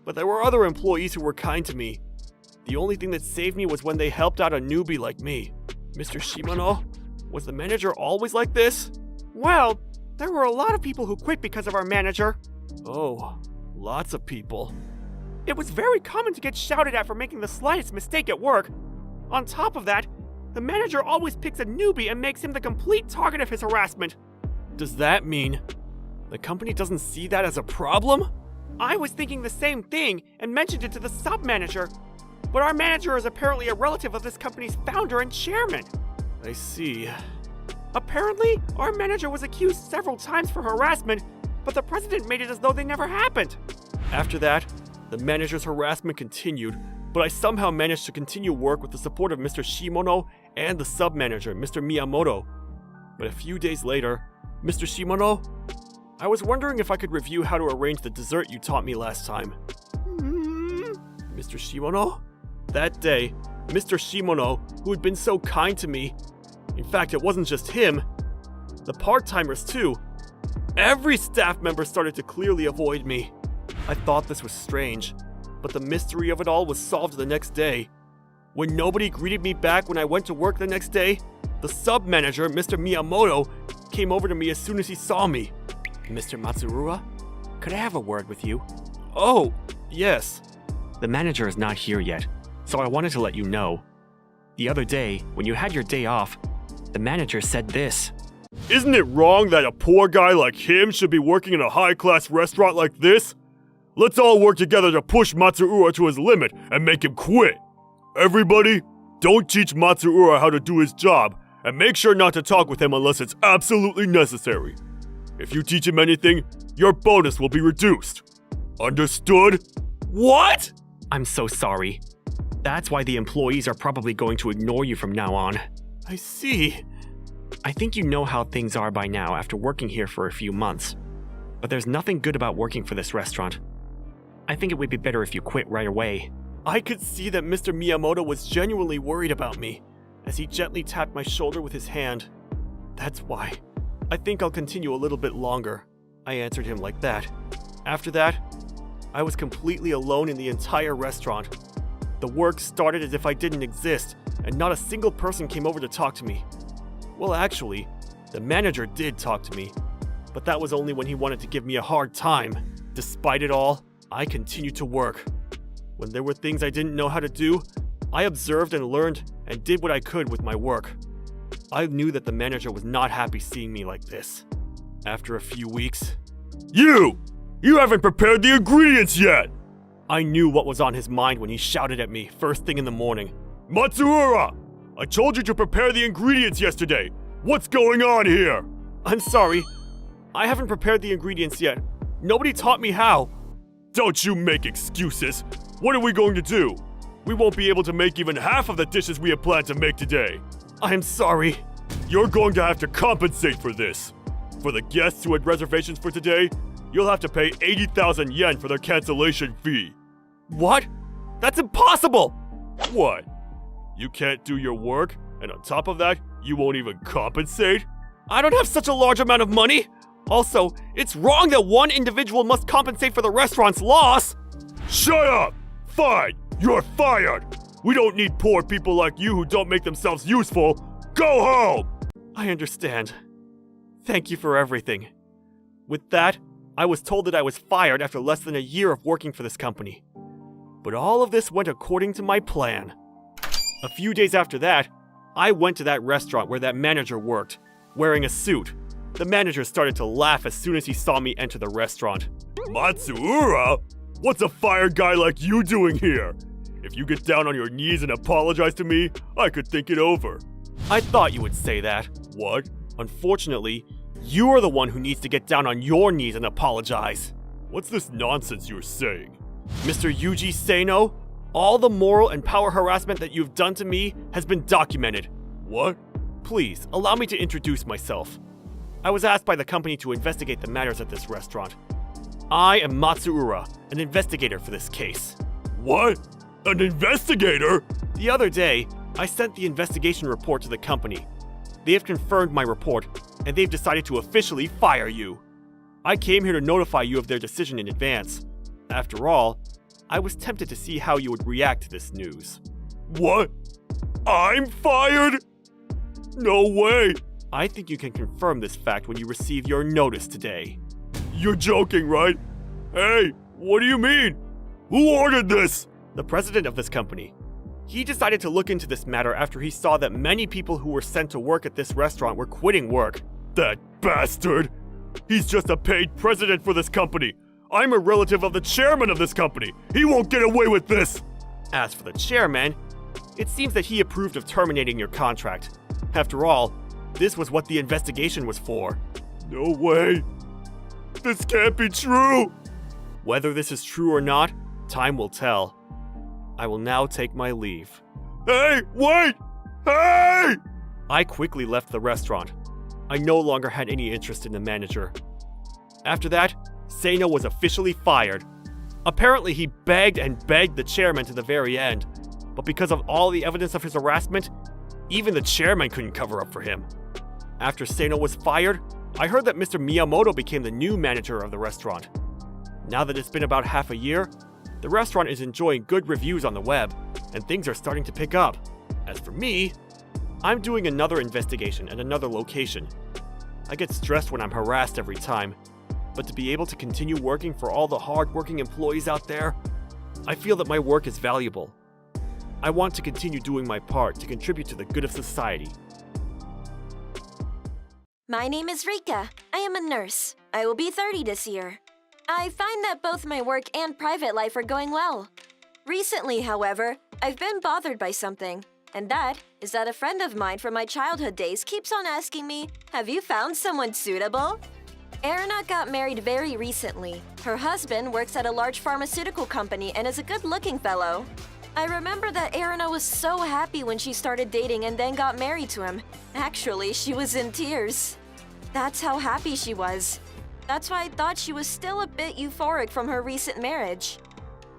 But there were other employees who were kind to me. The only thing that saved me was when they helped out a newbie like me. Mr. Shimano, was the manager always like this? Well, there were a lot of people who quit because of our manager. Oh, lots of people. It was very common to get shouted at for making the slightest mistake at work. On top of that, the manager always picks a newbie and makes him the complete target of his harassment. Does that mean the company doesn't see that as a problem? I was thinking the same thing and mentioned it to the sub-manager. But our manager is apparently a relative of this company's founder and chairman. I see. Apparently, our manager was accused several times for harassment, but the president made it as though they never happened. After that, the manager's harassment continued, but I somehow managed to continue work with the support of Mr. Shimono and the sub-manager, Mr. Miyamoto. But a few days later, Mr. Shimono, I was wondering if I could review how to arrange the dessert you taught me last time. Mr. Shimono? That day, Mr. Shimono, who had been so kind to me, in fact, it wasn't just him, the part-timers too, every staff member started to clearly avoid me. I thought this was strange, but the mystery of it all was solved the next day. When nobody greeted me back when I went to work the next day, the sub-manager, Mr. Miyamoto, came over to me as soon as he saw me. Mr. Matsuura, could I have a word with you? Oh, yes. The manager is not here yet, so I wanted to let you know. The other day, when you had your day off, the manager said this. Isn't it wrong that a poor guy like him should be working in a high-class restaurant like this? Let's all work together to push Matsuura to his limit and make him quit. Everybody, don't teach Matsuura how to do his job, and make sure not to talk with him unless it's absolutely necessary. If you teach him anything, your bonus will be reduced. Understood? What? I'm so sorry. That's why the employees are probably going to ignore you from now on. I see. I think you know how things are by now after working here for a few months. But there's nothing good about working for this restaurant. I think it would be better if you quit right away. I could see that Mr. Miyamoto was genuinely worried about me, as he gently tapped my shoulder with his hand. That's why. I think I'll continue a little bit longer. I answered him like that. After that, I was completely alone in the entire restaurant. The work started as if I didn't exist, and not a single person came over to talk to me. Well, actually, the manager did talk to me, but that was only when he wanted to give me a hard time. Despite it all, I continued to work. When there were things I didn't know how to do, I observed and learned and did what I could with my work. I knew that the manager was not happy seeing me like this. After a few weeks... You haven't prepared the ingredients yet! I knew what was on his mind when he shouted at me first thing in the morning. Matsuura! I told you to prepare the ingredients yesterday! What's going on here? I'm sorry. I haven't prepared the ingredients yet. Nobody taught me how. Don't you make excuses! What are we going to do? We won't be able to make even half of the dishes we had planned to make today. I'm sorry. You're going to have to compensate for this. For the guests who had reservations for today, you'll have to pay 80,000 yen for their cancellation fee. What? That's impossible! What? You can't do your work, and on top of that, you won't even compensate? I don't have such a large amount of money. Also, it's wrong that one individual must compensate for the restaurant's loss. Shut up! Fine, you're fired! We don't need poor people like you who don't make themselves useful. Go home! I understand. Thank you for everything. With that, I was told that I was fired after less than a year of working for this company. But all of this went according to my plan. A few days after that, I went to that restaurant where that manager worked, wearing a suit. The manager started to laugh as soon as he saw me enter the restaurant. Matsuura? What's a fired guy like you doing here? If you get down on your knees and apologize to me, I could think it over. I thought you would say that. What? Unfortunately, you are the one who needs to get down on your knees and apologize. What's this nonsense you're saying? Mr. Yuji Seno, all the moral and power harassment that you've done to me has been documented. What? Please, allow me to introduce myself. I was asked by the company to investigate the matters at this restaurant. I am Matsuura, an investigator for this case. What? An investigator? The other day, I sent the investigation report to the company. They have confirmed my report, and they've decided to officially fire you. I came here to notify you of their decision in advance. After all, I was tempted to see how you would react to this news. What? I'm fired? No way! I think you can confirm this fact when you receive your notice today. You're joking, right? Hey, what do you mean? Who ordered this? The president of this company. He decided to look into this matter after he saw that many people who were sent to work at this restaurant were quitting work. That bastard! He's just a paid president for this company. I'm a relative of the chairman of this company. He won't get away with this! As for the chairman, it seems that he approved of terminating your contract. After all, this was what the investigation was for. No way! This can't be true! Whether this is true or not, time will tell. I will now take my leave. Hey, wait! Hey! I quickly left the restaurant. I no longer had any interest in the manager. After that, Seno was officially fired. Apparently, he begged and begged the chairman to the very end, but because of all the evidence of his harassment, even the chairman couldn't cover up for him. After Seno was fired, I heard that Mr. Miyamoto became the new manager of the restaurant. Now that it's been about half a year, the restaurant is enjoying good reviews on the web, and things are starting to pick up. As for me, I'm doing another investigation at another location. I get stressed when I'm harassed every time, but to be able to continue working for all the hard-working employees out there, I feel that my work is valuable. I want to continue doing my part to contribute to the good of society. My name is Rika. I am a nurse. I will be 30 this year. I find that both my work and private life are going well. Recently, however, I've been bothered by something, and that is that a friend of mine from my childhood days keeps on asking me, "Have you found someone suitable?" Erina got married very recently. Her husband works at a large pharmaceutical company and is a good-looking fellow. I remember that Erina was so happy when she started dating and then got married to him. Actually, she was in tears. That's how happy she was. That's why I thought she was still a bit euphoric from her recent marriage.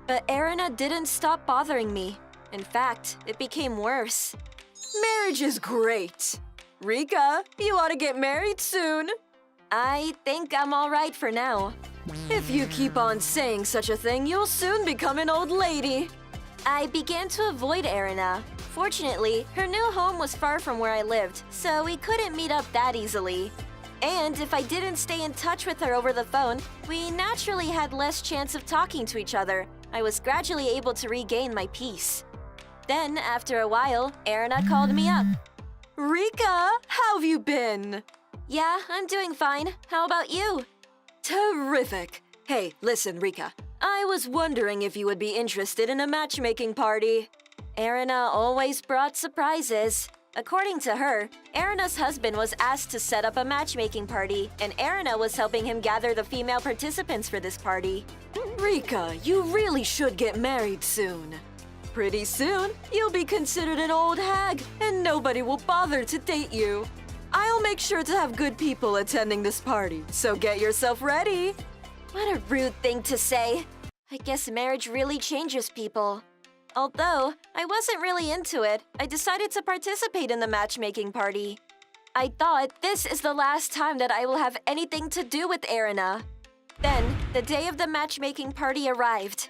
But Erina didn't stop bothering me. In fact, it became worse. Marriage is great. Rika, you ought to get married soon. I think I'm all right for now. If you keep on saying such a thing, you'll soon become an old lady. I began to avoid Erina. Fortunately, her new home was far from where I lived, so we couldn't meet up that easily. And if I didn't stay in touch with her over the phone, we naturally had less chance of talking to each other. I was gradually able to regain my peace. Then, after a while, Erina called me up. Rika, how have you been? Yeah, I'm doing fine. How about you? Terrific. Hey, listen, Rika. I was wondering if you would be interested in a matchmaking party. Erina always brought surprises. According to her, Erina's husband was asked to set up a matchmaking party, and Erina was helping him gather the female participants for this party. Rika, you really should get married soon. Pretty soon, you'll be considered an old hag, and nobody will bother to date you. I'll make sure to have good people attending this party, so get yourself ready. What a rude thing to say. I guess marriage really changes people. Although I wasn't really into it, I decided to participate in the matchmaking party. I thought this is the last time that I will have anything to do with Erina. Then, the day of the matchmaking party arrived.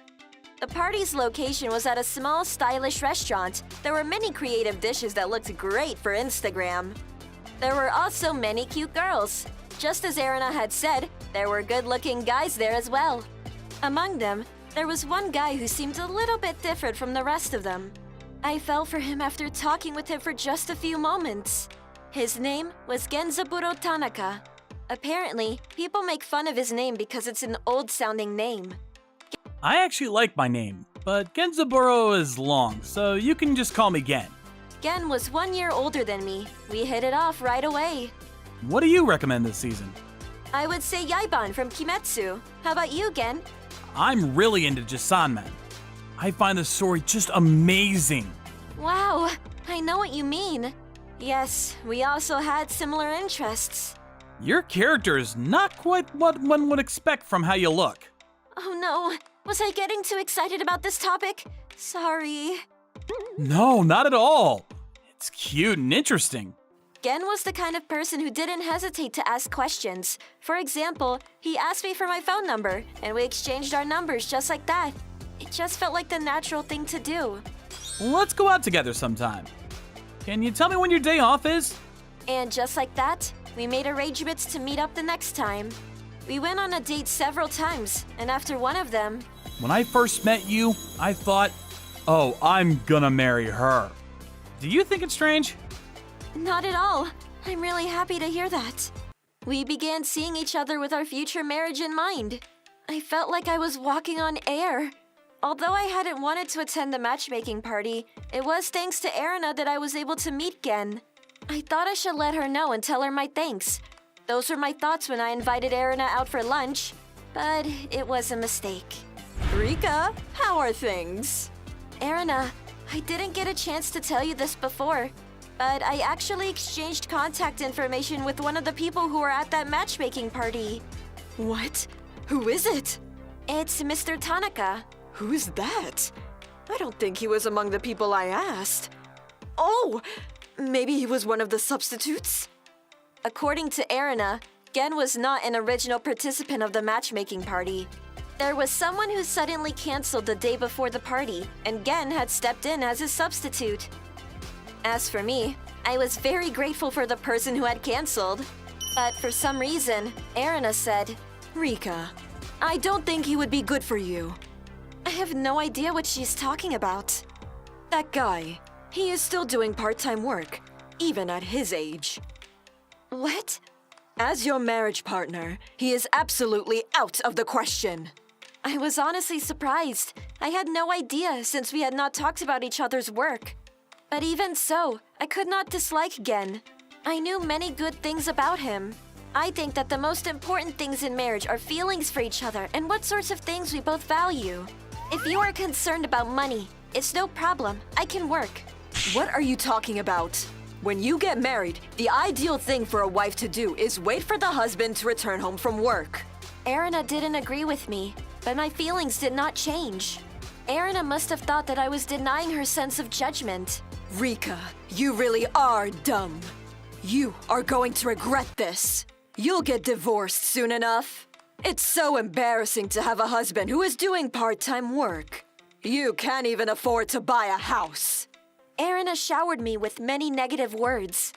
The party's location was at a small, stylish restaurant. There were many creative dishes that looked great for Instagram. There were also many cute girls. Just as Erina had said, there were good-looking guys there as well. Among them, there was one guy who seemed a little bit different from the rest of them. I fell for him after talking with him for just a few moments. His name was Genzaburo Tanaka. Apparently, people make fun of his name because it's an old-sounding name. I actually like my name, but Genzaburo is long, so you can just call me Gen. Gen was 1 year older than me. We hit it off right away. What do you recommend this season? I would say Yaiban from Kimetsu. How about you, Gen? I'm really into Jisanman. I find the story just amazing. Wow, I know what you mean. Yes, we also had similar interests. Your character is not quite what one would expect from how you look. Oh no, was I getting too excited about this topic? Sorry. No, not at all. It's cute and interesting. Gen was the kind of person who didn't hesitate to ask questions. For example, he asked me for my phone number, and we exchanged our numbers just like that. It just felt like the natural thing to do. Let's go out together sometime. Can you tell me when your day off is? And just like that, we made arrangements to meet up the next time. We went on a date several times, and after one of them... When I first met you, I thought, oh, I'm gonna marry her. Do you think it's strange? Not at all. I'm really happy to hear that. We began seeing each other with our future marriage in mind. I felt like I was walking on air. Although I hadn't wanted to attend the matchmaking party, it was thanks to Erina that I was able to meet Gen. I thought I should let her know and tell her my thanks. Those were my thoughts when I invited Erina out for lunch, but it was a mistake. Rika, how are things? Erina, I didn't get a chance to tell you this before, but I actually exchanged contact information with one of the people who were at that matchmaking party. What? Who is it? It's Mr. Tanaka. Who's that? I don't think he was among the people I asked. Oh, maybe he was one of the substitutes? According to Erina, Gen was not an original participant of the matchmaking party. There was someone who suddenly canceled the day before the party, and Gen had stepped in as his substitute. As for me, I was very grateful for the person who had canceled. But for some reason, Erina said, Rika, I don't think he would be good for you. I have no idea what she's talking about. That guy, he is still doing part-time work, even at his age. What? As your marriage partner, he is absolutely out of the question. I was honestly surprised. I had no idea since we had not talked about each other's work. But even so, I could not dislike Gen. I knew many good things about him. I think that the most important things in marriage are feelings for each other and what sorts of things we both value. If you are concerned about money, it's no problem. I can work. What are you talking about? When you get married, the ideal thing for a wife to do is wait for the husband to return home from work. Erina didn't agree with me, but my feelings did not change. Erina must have thought that I was denying her sense of judgment. Rika, you really are dumb. You are going to regret this. You'll get divorced soon enough. It's so embarrassing to have a husband who is doing part-time work. You can't even afford to buy a house. Erina showered me with many negative words.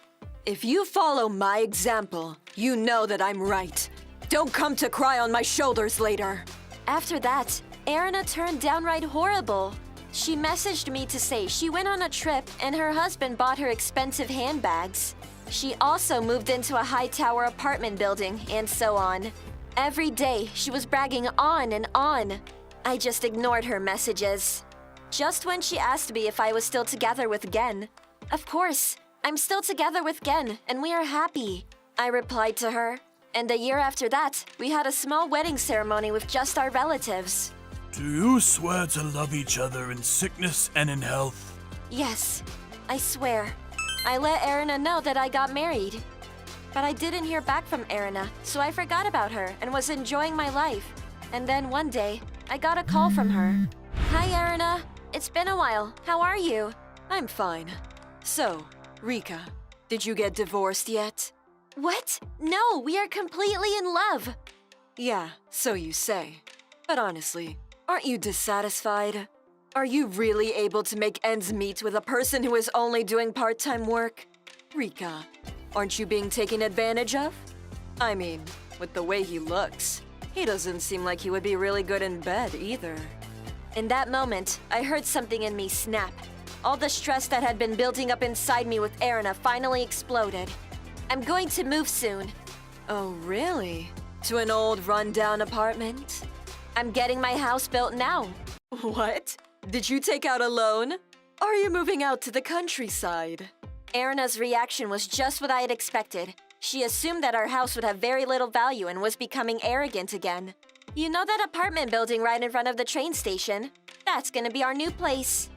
If you follow my example, you know that I'm right. Don't come to cry on my shoulders later. After that, Erina turned downright horrible. She messaged me to say she went on a trip and her husband bought her expensive handbags. She also moved into a high-tower apartment building, and so on. Every day, she was bragging on and on. I just ignored her messages. Just when she asked me if I was still together with Gen. Of course, I'm still together with Gen, and we are happy. I replied to her. And a year after that, we had a small wedding ceremony with just our relatives. Do you swear to love each other in sickness and in health? Yes, I swear. I let Erina know that I got married. But I didn't hear back from Erina, so I forgot about her and was enjoying my life. And then one day, I got a call from her. Hi, Erina. It's been a while. How are you? I'm fine. So, Rika, did you get divorced yet? What? No, we are completely in love. Yeah, so you say. But honestly, aren't you dissatisfied? Are you really able to make ends meet with a person who is only doing part-time work? Rika, aren't you being taken advantage of? I mean, with the way he looks, he doesn't seem like he would be really good in bed either. In that moment, I heard something in me snap. All the stress that had been building up inside me with Erina finally exploded. I'm going to move soon. Oh, really? To an old rundown apartment? I'm getting my house built now. What? Did you take out a loan? Are you moving out to the countryside? Erina's reaction was just what I had expected. She assumed that our house would have very little value and was becoming arrogant again. You know that apartment building right in front of the train station? That's gonna be our new place.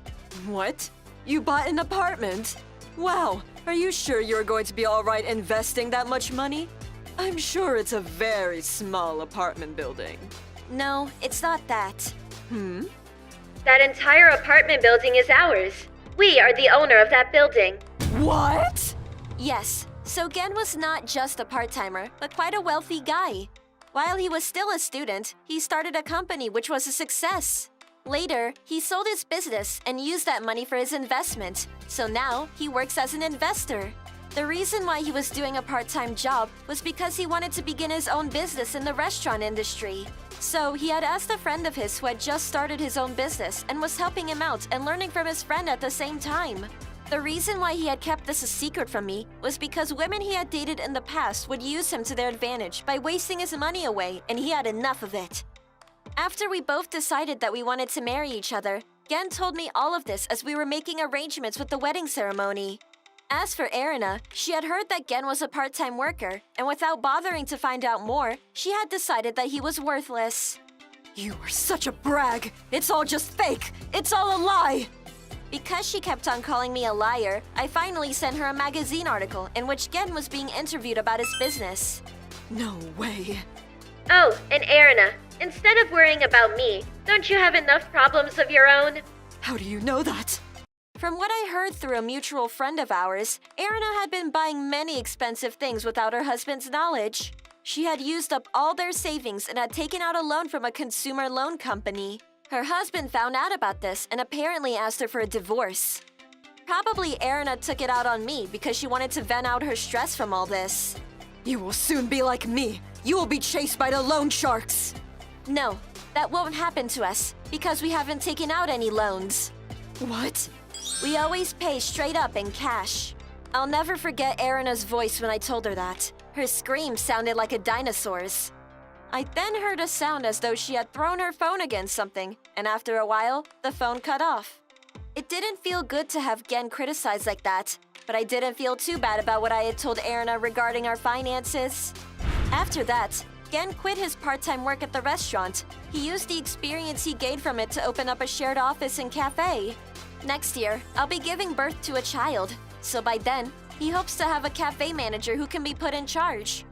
What? You bought an apartment? Wow, are you sure you're going to be all right investing that much money? I'm sure it's a very small apartment building. No, it's not that. That entire apartment building is ours. We are the owner of that building. What? Yes, so Gen was not just a part-timer, but quite a wealthy guy. While he was still a student, he started a company which was a success. Later, he sold his business and used that money for his investment, so now he works as an investor. The reason why he was doing a part-time job was because he wanted to begin his own business in the restaurant industry. So he had asked a friend of his who had just started his own business and was helping him out and learning from his friend at the same time. The reason why he had kept this a secret from me was because women he had dated in the past would use him to their advantage by wasting his money away, and he had enough of it. After we both decided that we wanted to marry each other, Gen told me all of this as we were making arrangements with the wedding ceremony. As for Erina, she had heard that Gen was a part-time worker, and without bothering to find out more, she had decided that he was worthless. You are such a brag! It's all just fake! It's all a lie! Because she kept on calling me a liar, I finally sent her a magazine article in which Gen was being interviewed about his business. No way. Oh, and Erina, instead of worrying about me, don't you have enough problems of your own? How do you know that? From what I heard through a mutual friend of ours, Erina had been buying many expensive things without her husband's knowledge. She had used up all their savings and had taken out a loan from a consumer loan company. Her husband found out about this and apparently asked her for a divorce. Probably Erina took it out on me because she wanted to vent out her stress from all this. You will soon be like me. You will be chased by the loan sharks. No, that won't happen to us because we haven't taken out any loans. What? We always pay straight up in cash. I'll never forget Erina's voice when I told her that. Her scream sounded like a dinosaur's. I then heard a sound as though she had thrown her phone against something, and after a while, the phone cut off. It didn't feel good to have Gen criticized like that, but I didn't feel too bad about what I had told Erina regarding our finances. After that, Gen quit his part-time work at the restaurant. He used the experience he gained from it to open up a shared office and cafe. Next year, I'll be giving birth to a child, so by then, he hopes to have a cafe manager who can be put in charge.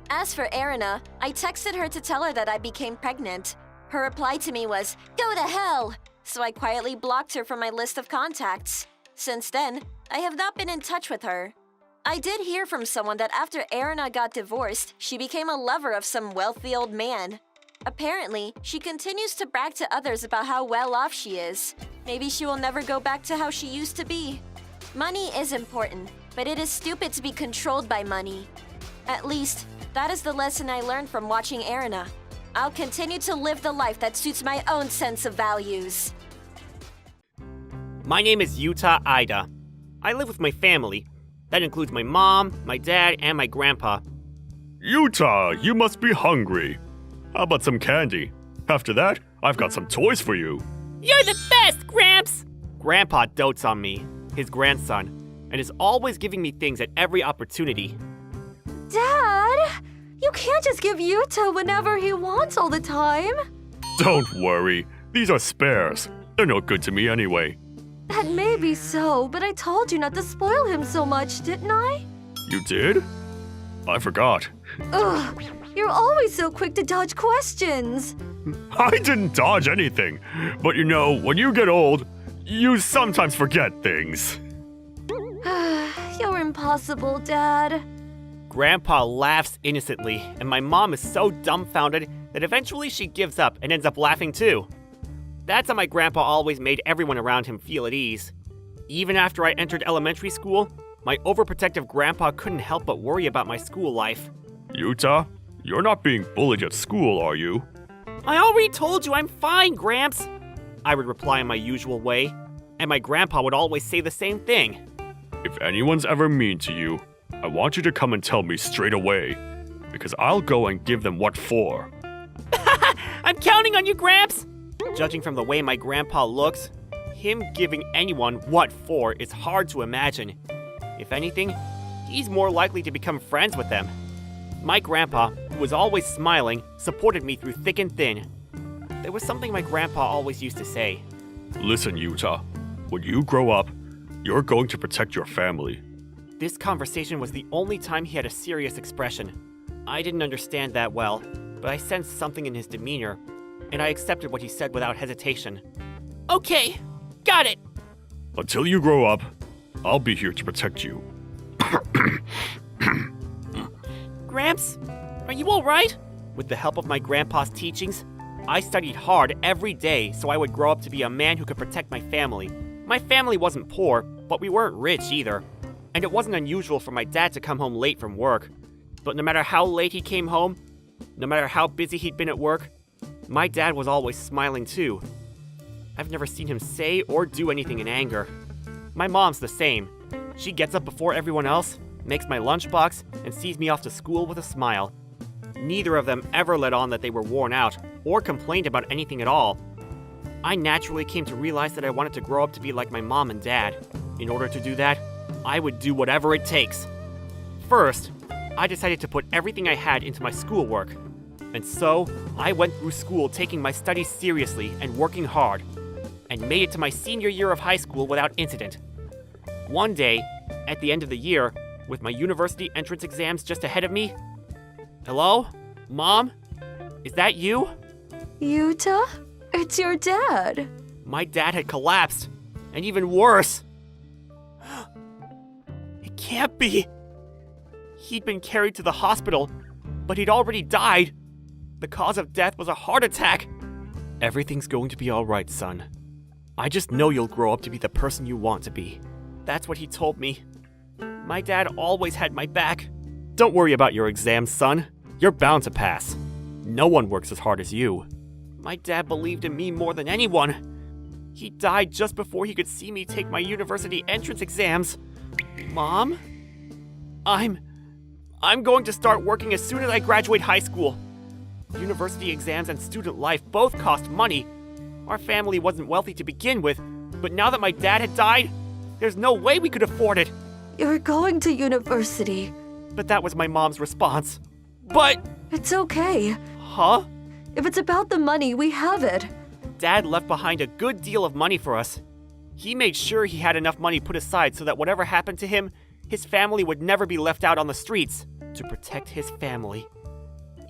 As for Erina, I texted her to tell her that I became pregnant. Her reply to me was, "Go to hell!" So I quietly blocked her from my list of contacts. Since then, I have not been in touch with her. I did hear from someone that after Erina got divorced, she became a lover of some wealthy old man. Apparently, she continues to brag to others about how well off she is. Maybe she will never go back to how she used to be. Money is important, but it is stupid to be controlled by money. At least, that is the lesson I learned from watching Erina. I'll continue to live the life that suits my own sense of values. My name is Yuta Ida. I live with my family. That includes my mom, my dad, and my grandpa. Utah, you must be hungry. How about some candy? After that, I've got some toys for you. You're the best, Gramps! Grandpa dotes on me, his grandson, and is always giving me things at every opportunity. Dad, you can't just give Yuta whenever he wants all the time. Don't worry. These are spares. They're no good to me anyway. That may be so, but I told you not to spoil him so much, didn't I? You did? I forgot. Ugh, you're always so quick to dodge questions. I didn't dodge anything. But you know, when you get old, you sometimes forget things. You're impossible, Dad. Grandpa laughs innocently, and my mom is so dumbfounded that eventually she gives up and ends up laughing too. That's how my grandpa always made everyone around him feel at ease. Even after I entered elementary school, my overprotective grandpa couldn't help but worry about my school life. Yuta, you're not being bullied at school, are you? I already told you I'm fine, Gramps. I would reply in my usual way, and my grandpa would always say the same thing. If anyone's ever mean to you, I want you to come and tell me straight away, because I'll go and give them what for. I'm counting on you, Gramps! Judging from the way my grandpa looks, him giving anyone what for is hard to imagine. If anything, he's more likely to become friends with them. My grandpa, who was always smiling, supported me through thick and thin. There was something my grandpa always used to say. Listen, Yuta, when you grow up, you're going to protect your family. This conversation was the only time he had a serious expression. I didn't understand that well, but I sensed something in his demeanor, and I accepted what he said without hesitation. Okay, got it! Until you grow up, I'll be here to protect you. Gramps, are you alright? With the help of my grandpa's teachings, I studied hard every day so I would grow up to be a man who could protect my family. My family wasn't poor, but we weren't rich either. And it wasn't unusual for my dad to come home late from work. But no matter how late he came home, no matter how busy he'd been at work, my dad was always smiling too. I've never seen him say or do anything in anger. My mom's the same. She gets up before everyone else, makes my lunchbox, and sees me off to school with a smile. Neither of them ever let on that they were worn out or complained about anything at all. I naturally came to realize that I wanted to grow up to be like my mom and dad. In order to do that, I would do whatever it takes. First, I decided to put everything I had into my schoolwork. And so, I went through school taking my studies seriously and working hard, and made it to my senior year of high school without incident. One day, at the end of the year, with my university entrance exams just ahead of me, hello? Mom? Is that you? Yuta? It's your dad. My dad had collapsed, and even worse. It can't be. He'd been carried to the hospital, but he'd already died. The cause of death was a heart attack. Everything's going to be all right, son. I just know you'll grow up to be the person you want to be. That's what he told me. My dad always had my back. Don't worry about your exams, son. You're bound to pass. No one works as hard as you. My dad believed in me more than anyone. He died just before he could see me take my university entrance exams. Mom? I'm going to start working as soon as I graduate high school. University exams and student life both cost money. Our family wasn't wealthy to begin with, but now that my dad had died, there's no way we could afford it. You're going to university. But that was my mom's response. But... It's okay. Huh? If it's about the money, we have it. Dad left behind a good deal of money for us. He made sure he had enough money put aside so that whatever happened to him, his family would never be left out on the streets. To protect his family.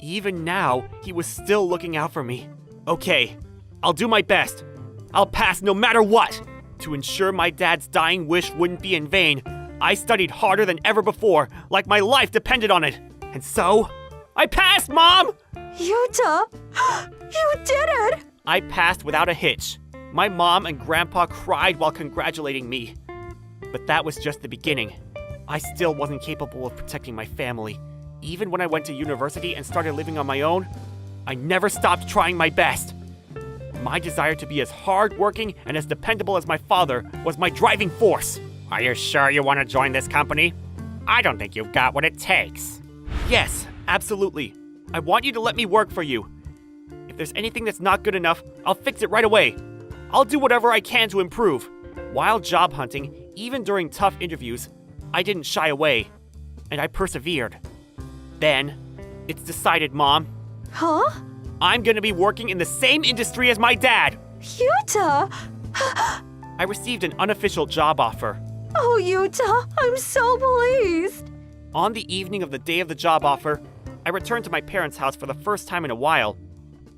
Even now, he was still looking out for me. Okay, I'll do my best. I'll pass no matter what. To ensure my dad's dying wish wouldn't be in vain, I studied harder than ever before, like my life depended on it. And so, I passed, Mom! Yuta! You did it! I passed without a hitch. My mom and grandpa cried while congratulating me. But that was just the beginning. I still wasn't capable of protecting my family. Even when I went to university and started living on my own, I never stopped trying my best. My desire to be as hardworking and as dependable as my father was my driving force. Are you sure you want to join this company? I don't think you've got what it takes. Yes, absolutely. I want you to let me work for you. If there's anything that's not good enough, I'll fix it right away. I'll do whatever I can to improve. While job hunting, even during tough interviews, I didn't shy away, and I persevered. Then, it's decided, Mom. Huh? I'm gonna be working in the same industry as my dad. Yuta! I received an unofficial job offer. Oh, Yuta, I'm so pleased. On the evening of the day of the job offer, I returned to my parents' house for the first time in a while,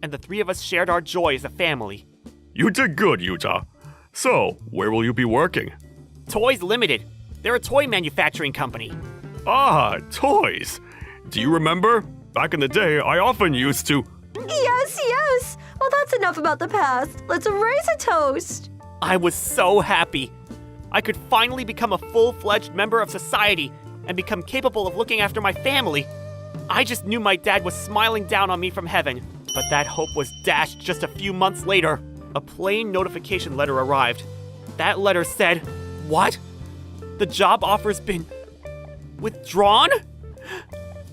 and the three of us shared our joy as a family. You did good, Yuta. So, where will you be working? Toys Limited. They're a toy manufacturing company. Ah, toys. Do you remember? Back in the day, I often used to... Yes. Well, that's enough about the past. Let's raise a toast. I was so happy. I could finally become a full-fledged member of society and become capable of looking after my family. I just knew my dad was smiling down on me from heaven. But that hope was dashed just a few months later. A plain notification letter arrived. That letter said, "What? The job offer's been withdrawn?"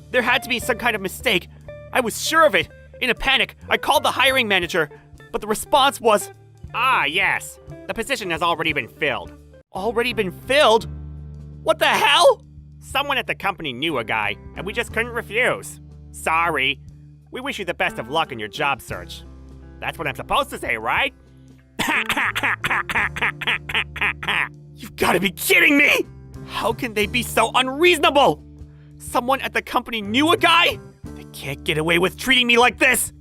There had to be some kind of mistake. I was sure of it. In a panic, I called the hiring manager, but the response was, "Ah, yes. The position has already been filled." Already been filled? What the hell? Someone at the company knew a guy, and we just couldn't refuse. Sorry. We wish you the best of luck in your job search. That's what I'm supposed to say, right? You've got to be kidding me! How can they be so unreasonable? Someone at the company knew a guy? They can't get away with treating me like this!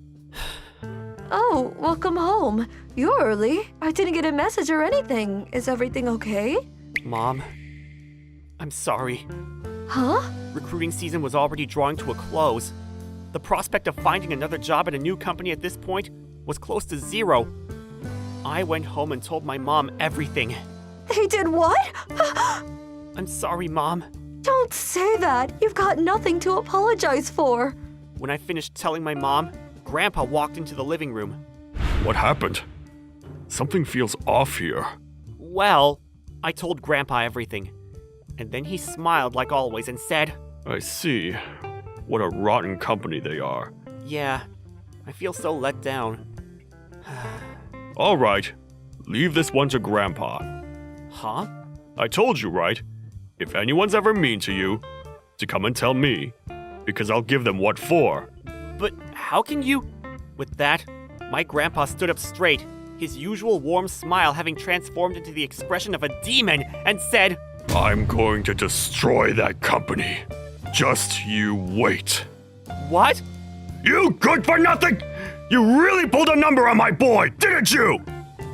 Oh, welcome home. You're early. I didn't get a message or anything. Is everything okay? Mom, I'm sorry. Huh? Recruiting season was already drawing to a close. The prospect of finding another job at a new company at this point was close to zero. I went home and told my mom everything. They did what? I'm sorry, Mom. Don't say that. You've got nothing to apologize for. When I finished telling my mom, Grandpa walked into the living room. What happened? Something feels off here. Well, I told Grandpa everything. And then he smiled like always and said, I see. What a rotten company they are. "Yeah, I feel so let down." All right, leave this one to Grandpa. Huh? I told you, right? If anyone's ever mean to you, to come and tell me, because I'll give them what for. But how can you... With that, my grandpa stood up straight, his usual warm smile having transformed into the expression of a demon, and said, I'm going to destroy that company. Just you wait. "What?" You good for nothing! You really pulled a number on my boy, didn't you?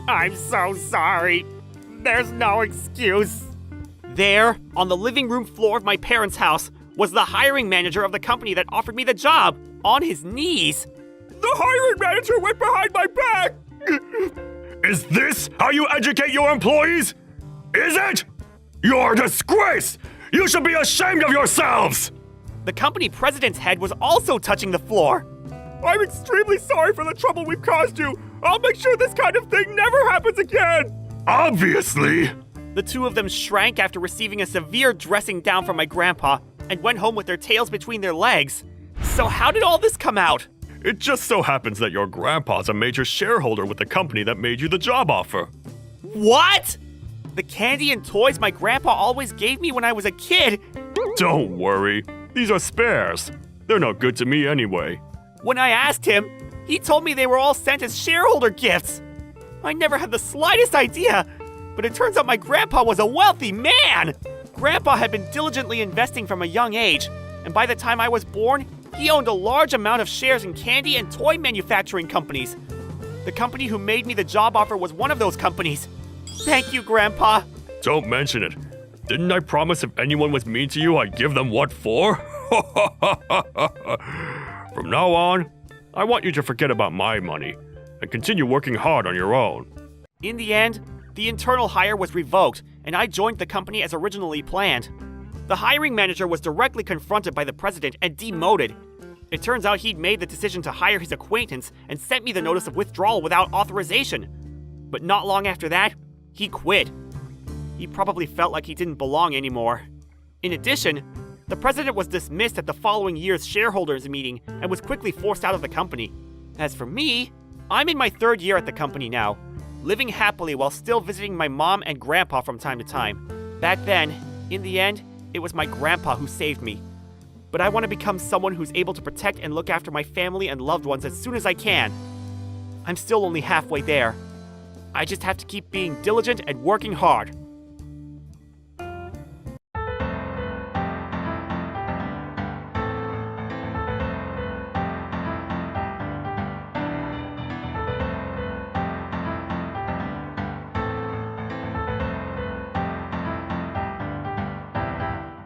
"I'm so sorry. There's no excuse." There, on the living room floor of my parents' house, was the hiring manager of the company that offered me the job, on his knees. The hiring manager went behind my back! Is this how you educate your employees? Is it? You're a disgrace! You should be ashamed of yourselves! The company president's head was also touching the floor. I'm extremely sorry for the trouble we've caused you. I'll make sure this kind of thing never happens again. Obviously. The two of them shrank after receiving a severe dressing down from my grandpa and went home with their tails between their legs. So how did all this come out? It just so happens that your grandpa's a major shareholder with the company that made you the job offer. What? The candy and toys my grandpa always gave me when I was a kid. Don't worry. These are spares. They're no good to me anyway. When I asked him, he told me they were all sent as shareholder gifts. I never had the slightest idea, but it turns out my grandpa was a wealthy man. Grandpa had been diligently investing from a young age, and by the time I was born, he owned a large amount of shares in candy and toy manufacturing companies. The company who made me the job offer was one of those companies. Thank you, Grandpa. Don't mention it. Didn't I promise if anyone was mean to you, I'd give them what for? From now on, I want you to forget about my money and continue working hard on your own. In the end, the internal hire was revoked, and I joined the company as originally planned. The hiring manager was directly confronted by the president and demoted. It turns out he'd made the decision to hire his acquaintance and sent me the notice of withdrawal without authorization. But not long after that, he quit. He probably felt like he didn't belong anymore. In addition, the president was dismissed at the following year's shareholders meeting and was quickly forced out of the company. As for me, I'm in my 3rd year at the company now, living happily while still visiting my mom and grandpa from time to time. Back then, in the end, it was my grandpa who saved me. But I want to become someone who's able to protect and look after my family and loved ones as soon as I can. I'm still only halfway there. I just have to keep being diligent and working hard.